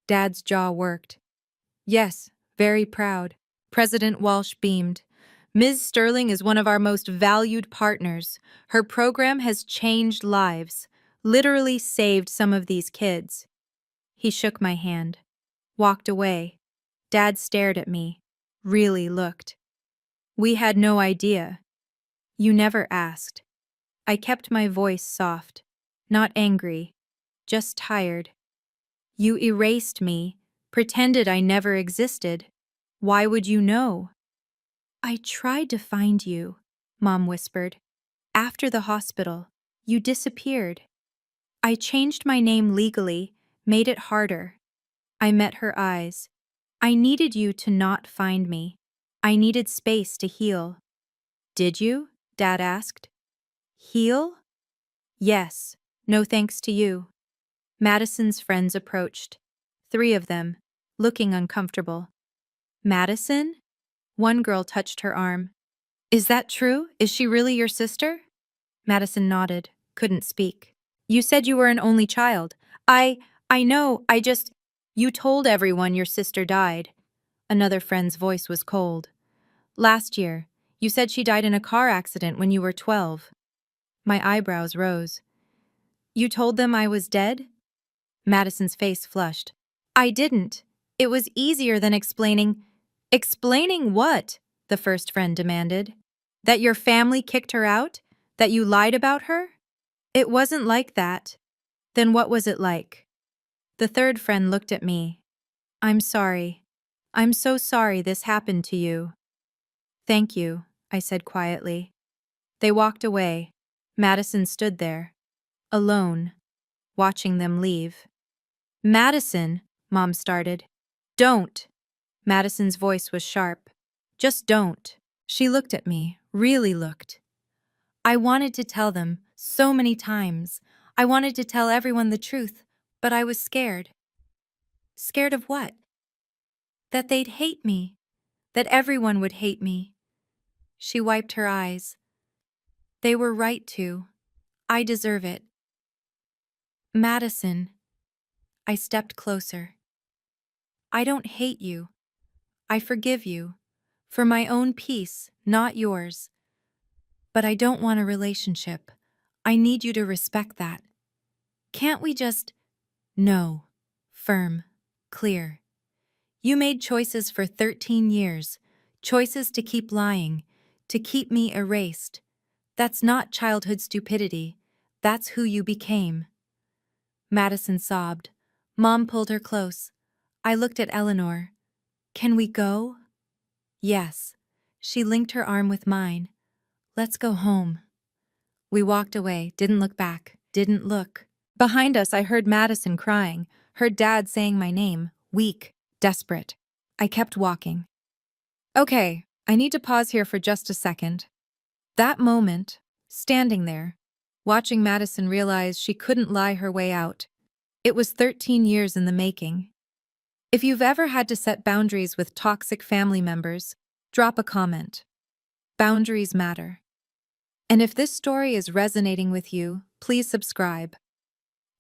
Dad's jaw worked. Yes, very proud. President Walsh beamed. Ms. Sterling is one of our most valued partners. Her program has changed lives, literally saved some of these kids. He shook my hand, walked away. Dad stared at me, really looked. We had no idea. You never asked. I kept my voice soft, not angry, just tired. You erased me, pretended I never existed. Why would you know? I tried to find you, Mom whispered. After the hospital, you disappeared. I changed my name legally, made it harder. I met her eyes. I needed you to not find me. I needed space to heal. Did you? Dad asked. Heal? Yes, no thanks to you. Madison's friends approached. 3 of them, looking uncomfortable. Madison? One girl touched her arm. Is that true? Is she really your sister? Madison nodded, couldn't speak. You said you were an only child. I know, You told everyone your sister died. Another friend's voice was cold. Last year, you said she died in a car accident when you were 12. My eyebrows rose. You told them I was dead? Madison's face flushed. I didn't. It was easier than explaining. Explaining what? The first friend demanded. That your family kicked her out? That you lied about her? It wasn't like that. Then what was it like? The third friend looked at me. I'm sorry. I'm so sorry this happened to you. Thank you, I said quietly. They walked away. Madison stood there, alone, watching them leave. Madison, Mom started. Don't. Madison's voice was sharp. Just don't. She looked at me, really looked. I wanted to tell them so many times. I wanted to tell everyone the truth, but I was scared. Scared of what? That they'd hate me. That everyone would hate me. She wiped her eyes. They were right to. I deserve it. Madison. I stepped closer. I don't hate you. I forgive you. For my own peace, not yours. But I don't want a relationship. I need you to respect that. Can't we just... No. Firm. Clear. You made choices for 13 years. Choices to keep lying. To keep me erased. That's not childhood stupidity. That's who you became. Madison sobbed. Mom pulled her close. I looked at Eleanor. Can we go? Yes. She linked her arm with mine. Let's go home. We walked away, didn't look back, didn't look. Behind us, I heard Madison crying, heard Dad saying my name, weak, desperate. I kept walking. Okay, I need to pause here for just a second. That moment, standing there, watching Madison realize she couldn't lie her way out. It was 13 years in the making. If you've ever had to set boundaries with toxic family members, drop a comment. Boundaries matter. And if this story is resonating with you, please subscribe.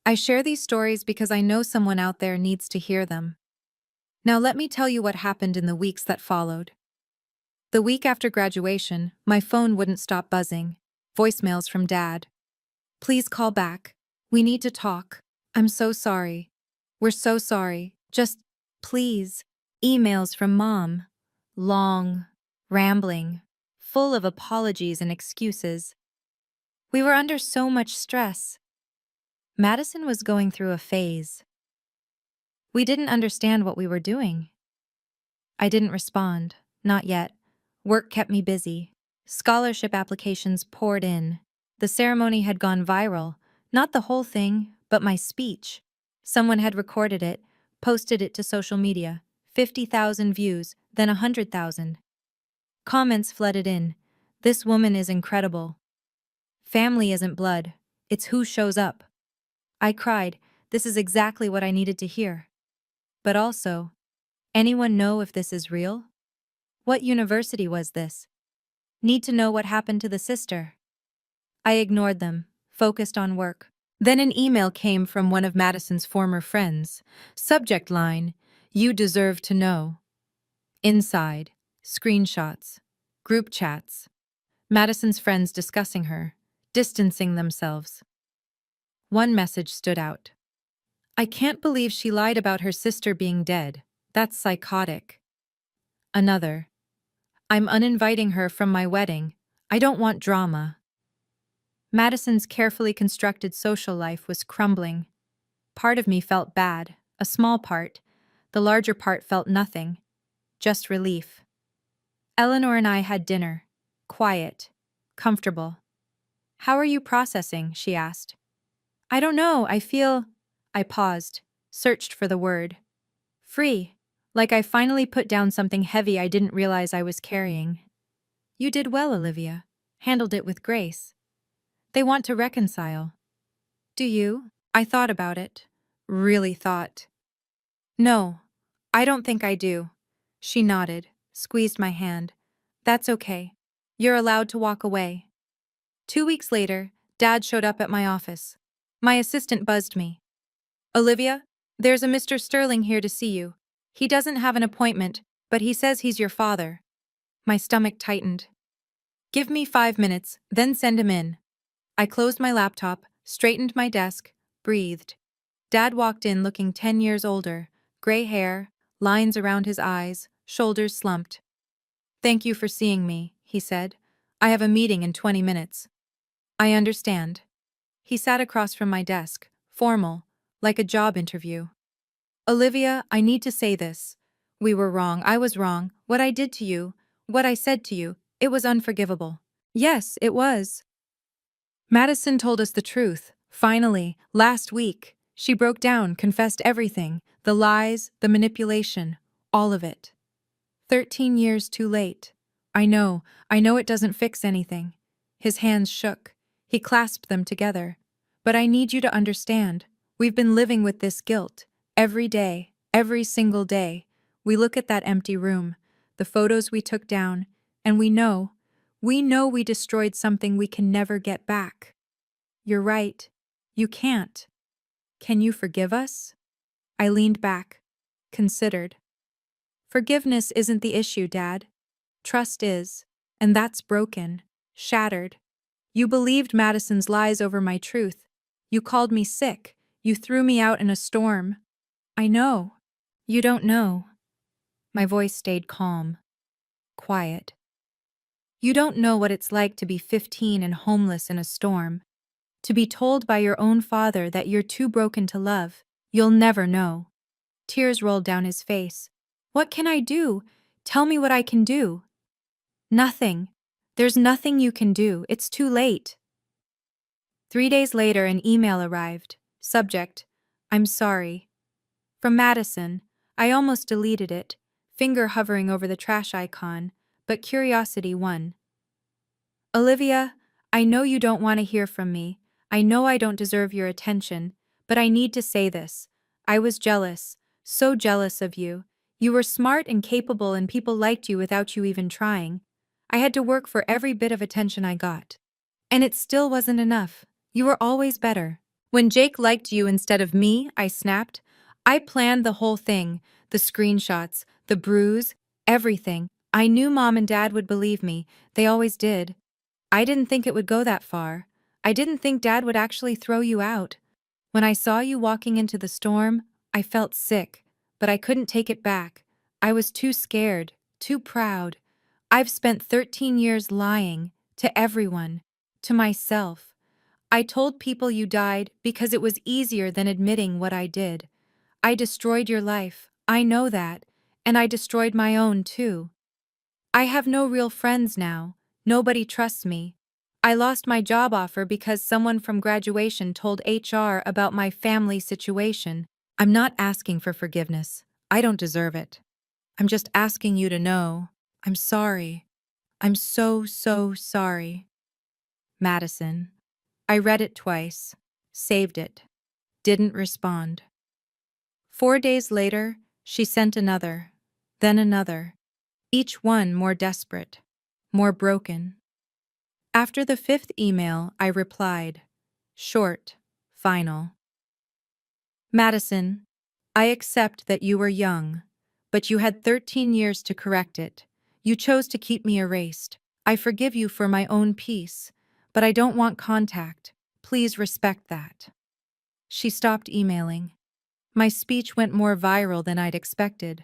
I share these stories because I know someone out there needs to hear them. Now let me tell you what happened in the weeks that followed. The week after graduation, my phone wouldn't stop buzzing. Voicemails from Dad. Please call back. We need to talk. I'm so sorry. We're so sorry. Just, please. Emails from Mom. Long, rambling, full of apologies and excuses. We were under so much stress. Madison was going through a phase. We didn't understand what we were doing. I didn't respond. Not yet. Work kept me busy. Scholarship applications poured in. The ceremony had gone viral. Not the whole thing, but my speech. Someone had recorded it, posted it to social media. 50,000 views, then 100,000. Comments flooded in. This woman is incredible. Family isn't blood. It's who shows up. I cried. This is exactly what I needed to hear. But also, anyone know if this is real? What university was this? Need to know what happened to the sister. I ignored them, focused on work. Then an email came from one of Madison's former friends. Subject line, "You deserve to know." Inside, screenshots, group chats. Madison's friends discussing her, distancing themselves. One message stood out. "I can't believe she lied about her sister being dead. That's psychotic." Another. "I'm uninviting her from my wedding. I don't want drama." Madison's carefully constructed social life was crumbling. Part of me felt bad, a small part. The larger part felt nothing, just relief. Eleanor and I had dinner. Quiet, comfortable. "How are you processing?" she asked. "I don't know, I feel—" I paused, searched for the word. "Free. Like I finally put down something heavy I didn't realize I was carrying." "You did well, Olivia. Handled it with grace. They want to reconcile." "Do you?" I thought about it. Really thought. "No, I don't think I do." She nodded, squeezed my hand. "That's okay. You're allowed to walk away." 2 weeks later, Dad showed up at my office. My assistant buzzed me. "Olivia, there's a Mr. Sterling here to see you. He doesn't have an appointment, but he says he's your father." My stomach tightened. "Give me 5 minutes, then send him in." I closed my laptop, straightened my desk, breathed. Dad walked in looking 10 years older, gray hair, lines around his eyes, shoulders slumped. "Thank you for seeing me," he said. "I have a meeting in 20 minutes. "I understand." He sat across from my desk, formal, like a job interview. "Olivia, I need to say this. We were wrong. I was wrong. What I did to you, what I said to you, it was unforgivable." "Yes, it was." Madison told us the truth. Finally, last week, she broke down, confessed everything, the lies, the manipulation, all of it. 13 years too late. I know it doesn't fix anything." His hands shook. He clasped them together. "But I need you to understand. We've been living with this guilt. Every day, every single day. We look at that empty room, the photos we took down, and we know we destroyed something we can never get back." "You're right. You can't. Can you forgive us?" I leaned back, considered. "Forgiveness isn't the issue, Dad. Trust is, and that's broken, shattered. You believed Madison's lies over my truth. You called me sick. You threw me out in a storm." "I know. You don't know." My voice stayed calm, quiet. "You don't know what it's like to be 15 and homeless in a storm. To be told by your own father that you're too broken to love. You'll never know." Tears rolled down his face. "What can I do? Tell me what I can do." "Nothing. There's nothing you can do. It's too late." 3 days later, an email arrived. Subject, "I'm sorry." From Madison. I almost deleted it, finger hovering over the trash icon, but curiosity won. "Olivia, I know you don't want to hear from me. I know I don't deserve your attention, but I need to say this. I was jealous, so jealous of you. You were smart and capable and people liked you without you even trying. I had to work for every bit of attention I got. And it still wasn't enough. You were always better. When Jake liked you instead of me, I snapped. I planned the whole thing, the screenshots, the bruise, everything. I knew Mom and Dad would believe me. They always did. I didn't think it would go that far. I didn't think Dad would actually throw you out. When I saw you walking into the storm, I felt sick, but I couldn't take it back. I was too scared, too proud. I've spent 13 years lying, to everyone, to myself. I told people you died because it was easier than admitting what I did. I destroyed your life, I know that, and I destroyed my own too. I have no real friends now. Nobody trusts me. I lost my job offer because someone from graduation told HR about my family situation. I'm not asking for forgiveness. I don't deserve it. I'm just asking you to know. I'm sorry. I'm so sorry. Madison. I read it twice. Saved it. Didn't respond. 4 days later, she sent another. Then another. Each one more desperate. More broken. After the fifth email, I replied. Short. Final. Madison, I accept that you were young, but you had 13 years to correct it. You chose to keep me erased. I forgive you for my own peace, but I don't want contact. Please respect that. She stopped emailing. My speech went more viral than I'd expected.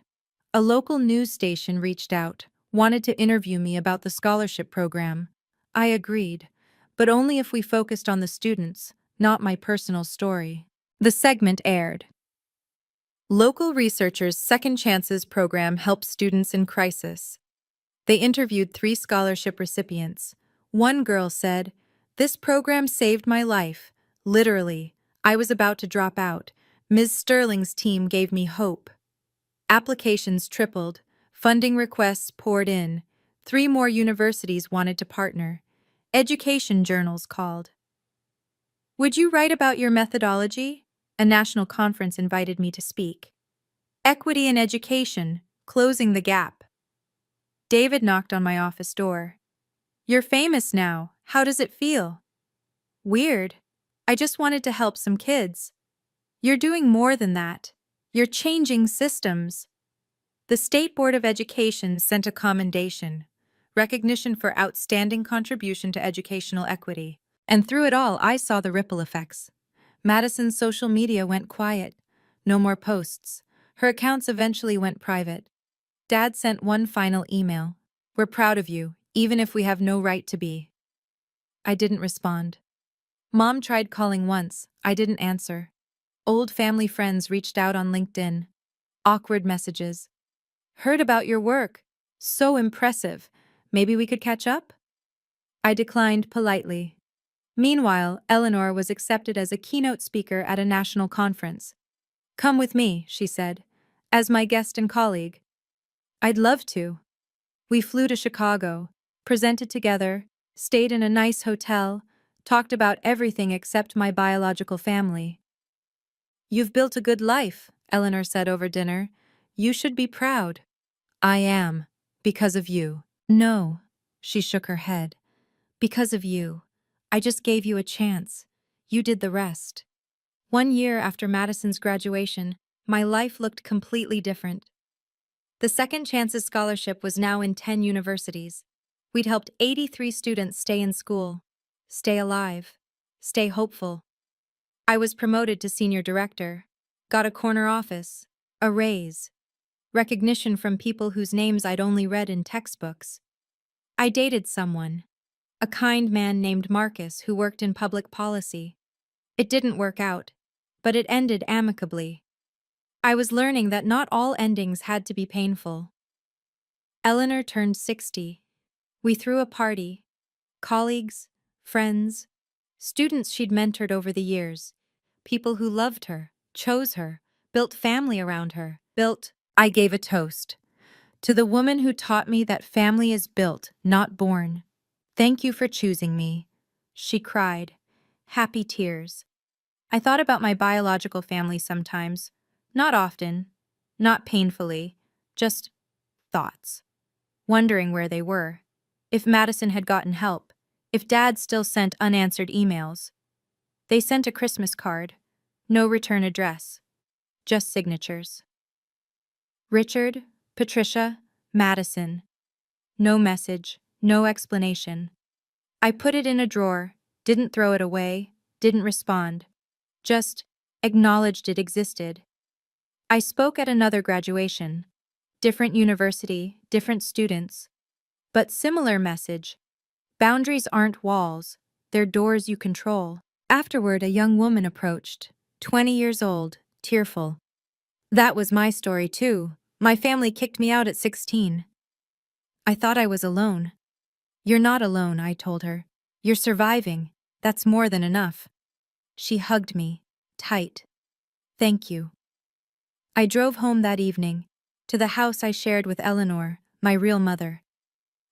A local news station reached out, wanted to interview me about the scholarship program. I agreed, but only if we focused on the students, not my personal story. The segment aired. Local researchers' Second Chances program helps students in crisis. They interviewed 3 scholarship recipients. One girl said, "This program saved my life. Literally, I was about to drop out. Ms. Sterling's team gave me hope." Applications tripled. Funding requests poured in. 3 more universities wanted to partner. Education journals called. Would you write about your methodology? A national conference invited me to speak. Equity in education, closing the gap. David knocked on my office door. You're famous now. How does it feel? Weird. I just wanted to help some kids. You're doing more than that. You're changing systems. The State Board of Education sent a commendation, recognition for outstanding contribution to educational equity. And through it all, I saw the ripple effects. Madison's social media went quiet. No more posts. Her accounts eventually went private. Dad sent one final email. We're proud of you, even if we have no right to be. I didn't respond. Mom tried calling once. I didn't answer. Old family friends reached out on LinkedIn. Awkward messages. Heard about your work. So impressive. Maybe we could catch up? I declined politely. Meanwhile, Eleanor was accepted as a keynote speaker at a national conference. Come with me, she said, as my guest and colleague. I'd love to. We flew to Chicago, presented together, stayed in a nice hotel, talked about everything except my biological family. You've built a good life, Eleanor said over dinner. You should be proud. I am, because of you. No, she shook her head. Because of you. I just gave you a chance. You did the rest. 1 year after Madison's graduation, my life looked completely different. The Second Chances Scholarship was now in 10 universities. We'd helped 83 students stay in school, stay alive, stay hopeful. I was promoted to senior director, got a corner office, a raise, recognition from people whose names I'd only read in textbooks. I dated someone, a kind man named Marcus who worked in public policy. It didn't work out, but it ended amicably. I was learning that not all endings had to be painful. Eleanor turned 60. We threw a party. Colleagues, friends, students she'd mentored over the years, people who loved her, chose her, built family around her, I gave a toast. To the woman who taught me that family is built, not born. Thank you for choosing me. She cried, happy tears. I thought about my biological family sometimes, not often, not painfully, just thoughts, wondering where they were, if Madison had gotten help, if Dad still sent unanswered emails. They sent a Christmas card. No return address. Just signatures. Richard, Patricia, Madison. No message, no explanation. I put it in a drawer, didn't throw it away, didn't respond. Just acknowledged it existed. I spoke at another graduation. Different university, different students. But similar message. Boundaries aren't walls, they're doors you control. Afterward, a young woman approached, 20 years old, tearful. That was my story too. My family kicked me out at 16. I thought I was alone. You're not alone, I told her. You're surviving. That's more than enough. She hugged me, tight. Thank you. I drove home that evening, to the house I shared with Eleanor, my real mother,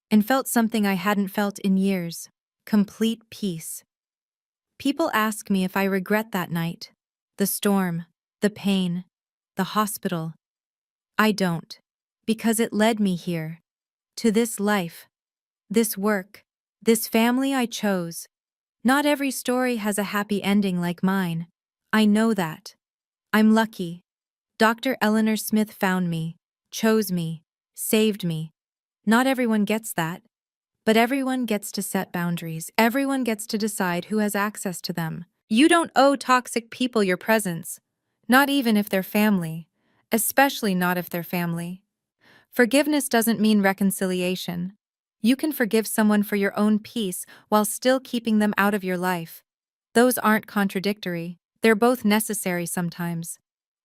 and felt something I hadn't felt in years, complete peace. People ask me if I regret that night, the storm, the pain, the hospital. I don't, because it led me here, to this life, this work, this family I chose. Not every story has a happy ending like mine. I know that. I'm lucky. Dr. Eleanor Smith found me, chose me, saved me. Not everyone gets that. But everyone gets to set boundaries. Everyone gets to decide who has access to them. You don't owe toxic people your presence. Not even if they're family. Especially not if they're family. Forgiveness doesn't mean reconciliation. You can forgive someone for your own peace while still keeping them out of your life. Those aren't contradictory. They're both necessary sometimes.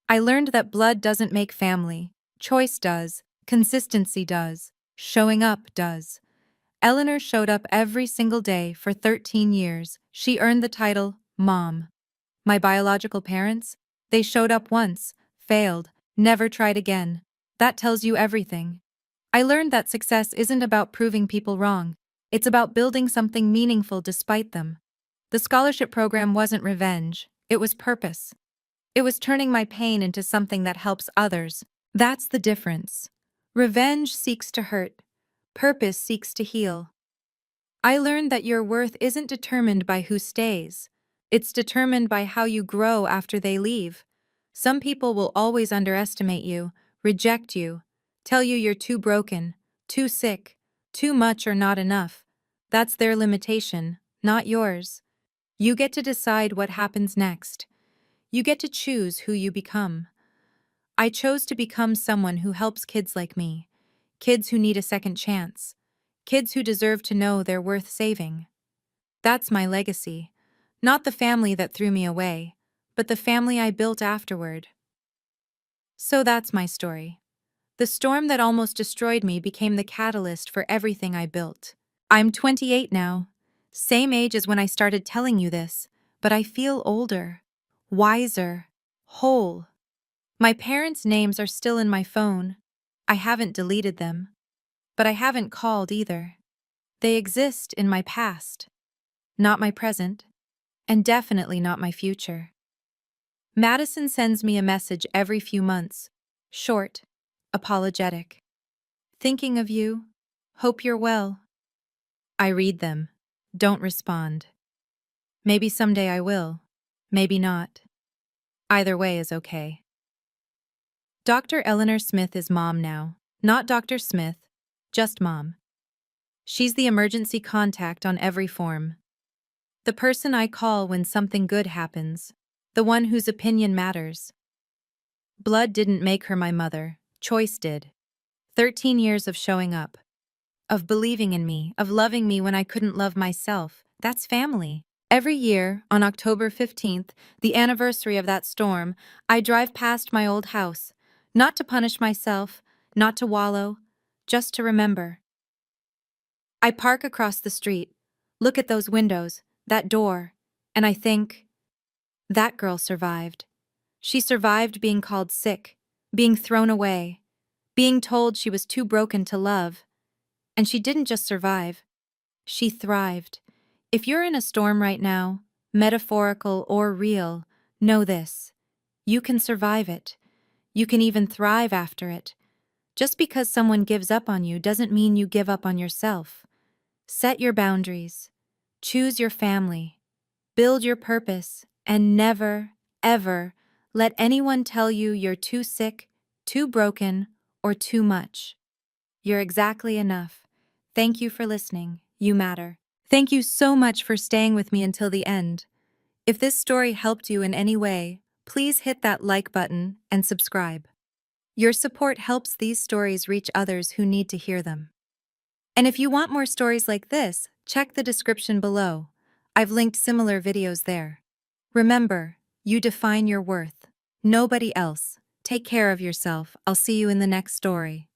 I learned that blood doesn't make family. Choice does. Consistency does. Showing up does. Eleanor showed up every single day for 13 years. She earned the title Mom. My biological parents? They showed up once, failed, never tried again. That tells you everything. I learned that success isn't about proving people wrong. It's about building something meaningful despite them. The scholarship program wasn't revenge. It was purpose. It was turning my pain into something that helps others. That's the difference. Revenge seeks to hurt. Purpose seeks to heal. I learned that your worth isn't determined by who stays. It's determined by how you grow after they leave. Some people will always underestimate you, reject you, tell you you're too broken, too sick, too much or not enough. That's their limitation, not yours. You get to decide what happens next. You get to choose who you become. I chose to become someone who helps kids like me. Kids who need a second chance. Kids who deserve to know they're worth saving. That's my legacy. Not the family that threw me away, but the family I built afterward. So that's my story. The storm that almost destroyed me became the catalyst for everything I built. I'm 28 now, same age as when I started telling you this, but I feel older, wiser, whole. My parents' names are still in my phone. I haven't deleted them. But I haven't called either. They exist in my past, not my present, and definitely not my future. Madison sends me a message every few months, short, apologetic. Thinking of you, hope you're well. I read them, don't respond. Maybe someday I will, maybe not. Either way is okay. Dr. Eleanor Smith is Mom now, not Dr. Smith, just Mom. She's the emergency contact on every form. The person I call when something good happens. The one whose opinion matters. Blood didn't make her my mother. Choice did. 13 years of showing up. Of believing in me. Of loving me when I couldn't love myself. That's family. Every year, on October 15th, the anniversary of that storm, I drive past my old house. Not to punish myself, not to wallow, just to remember. I park across the street, look at those windows, that door, and I think, that girl survived. She survived being called sick, being thrown away, being told she was too broken to love. And she didn't just survive, she thrived. If you're in a storm right now, metaphorical or real, know this. You can survive it. You can even thrive after it. Just because someone gives up on you doesn't mean you give up on yourself. Set your boundaries. Choose your family. Build your purpose, and never, ever let anyone tell you you're too sick, too broken, or too much. You're exactly enough. Thank you for listening. You matter. Thank you so much for staying with me until the end. If this story helped you in any way, please hit that like button and subscribe. Your support helps these stories reach others who need to hear them. And if you want more stories like this, check the description below. I've linked similar videos there. Remember, you define your worth. Nobody else. Take care of yourself. I'll see you in the next story.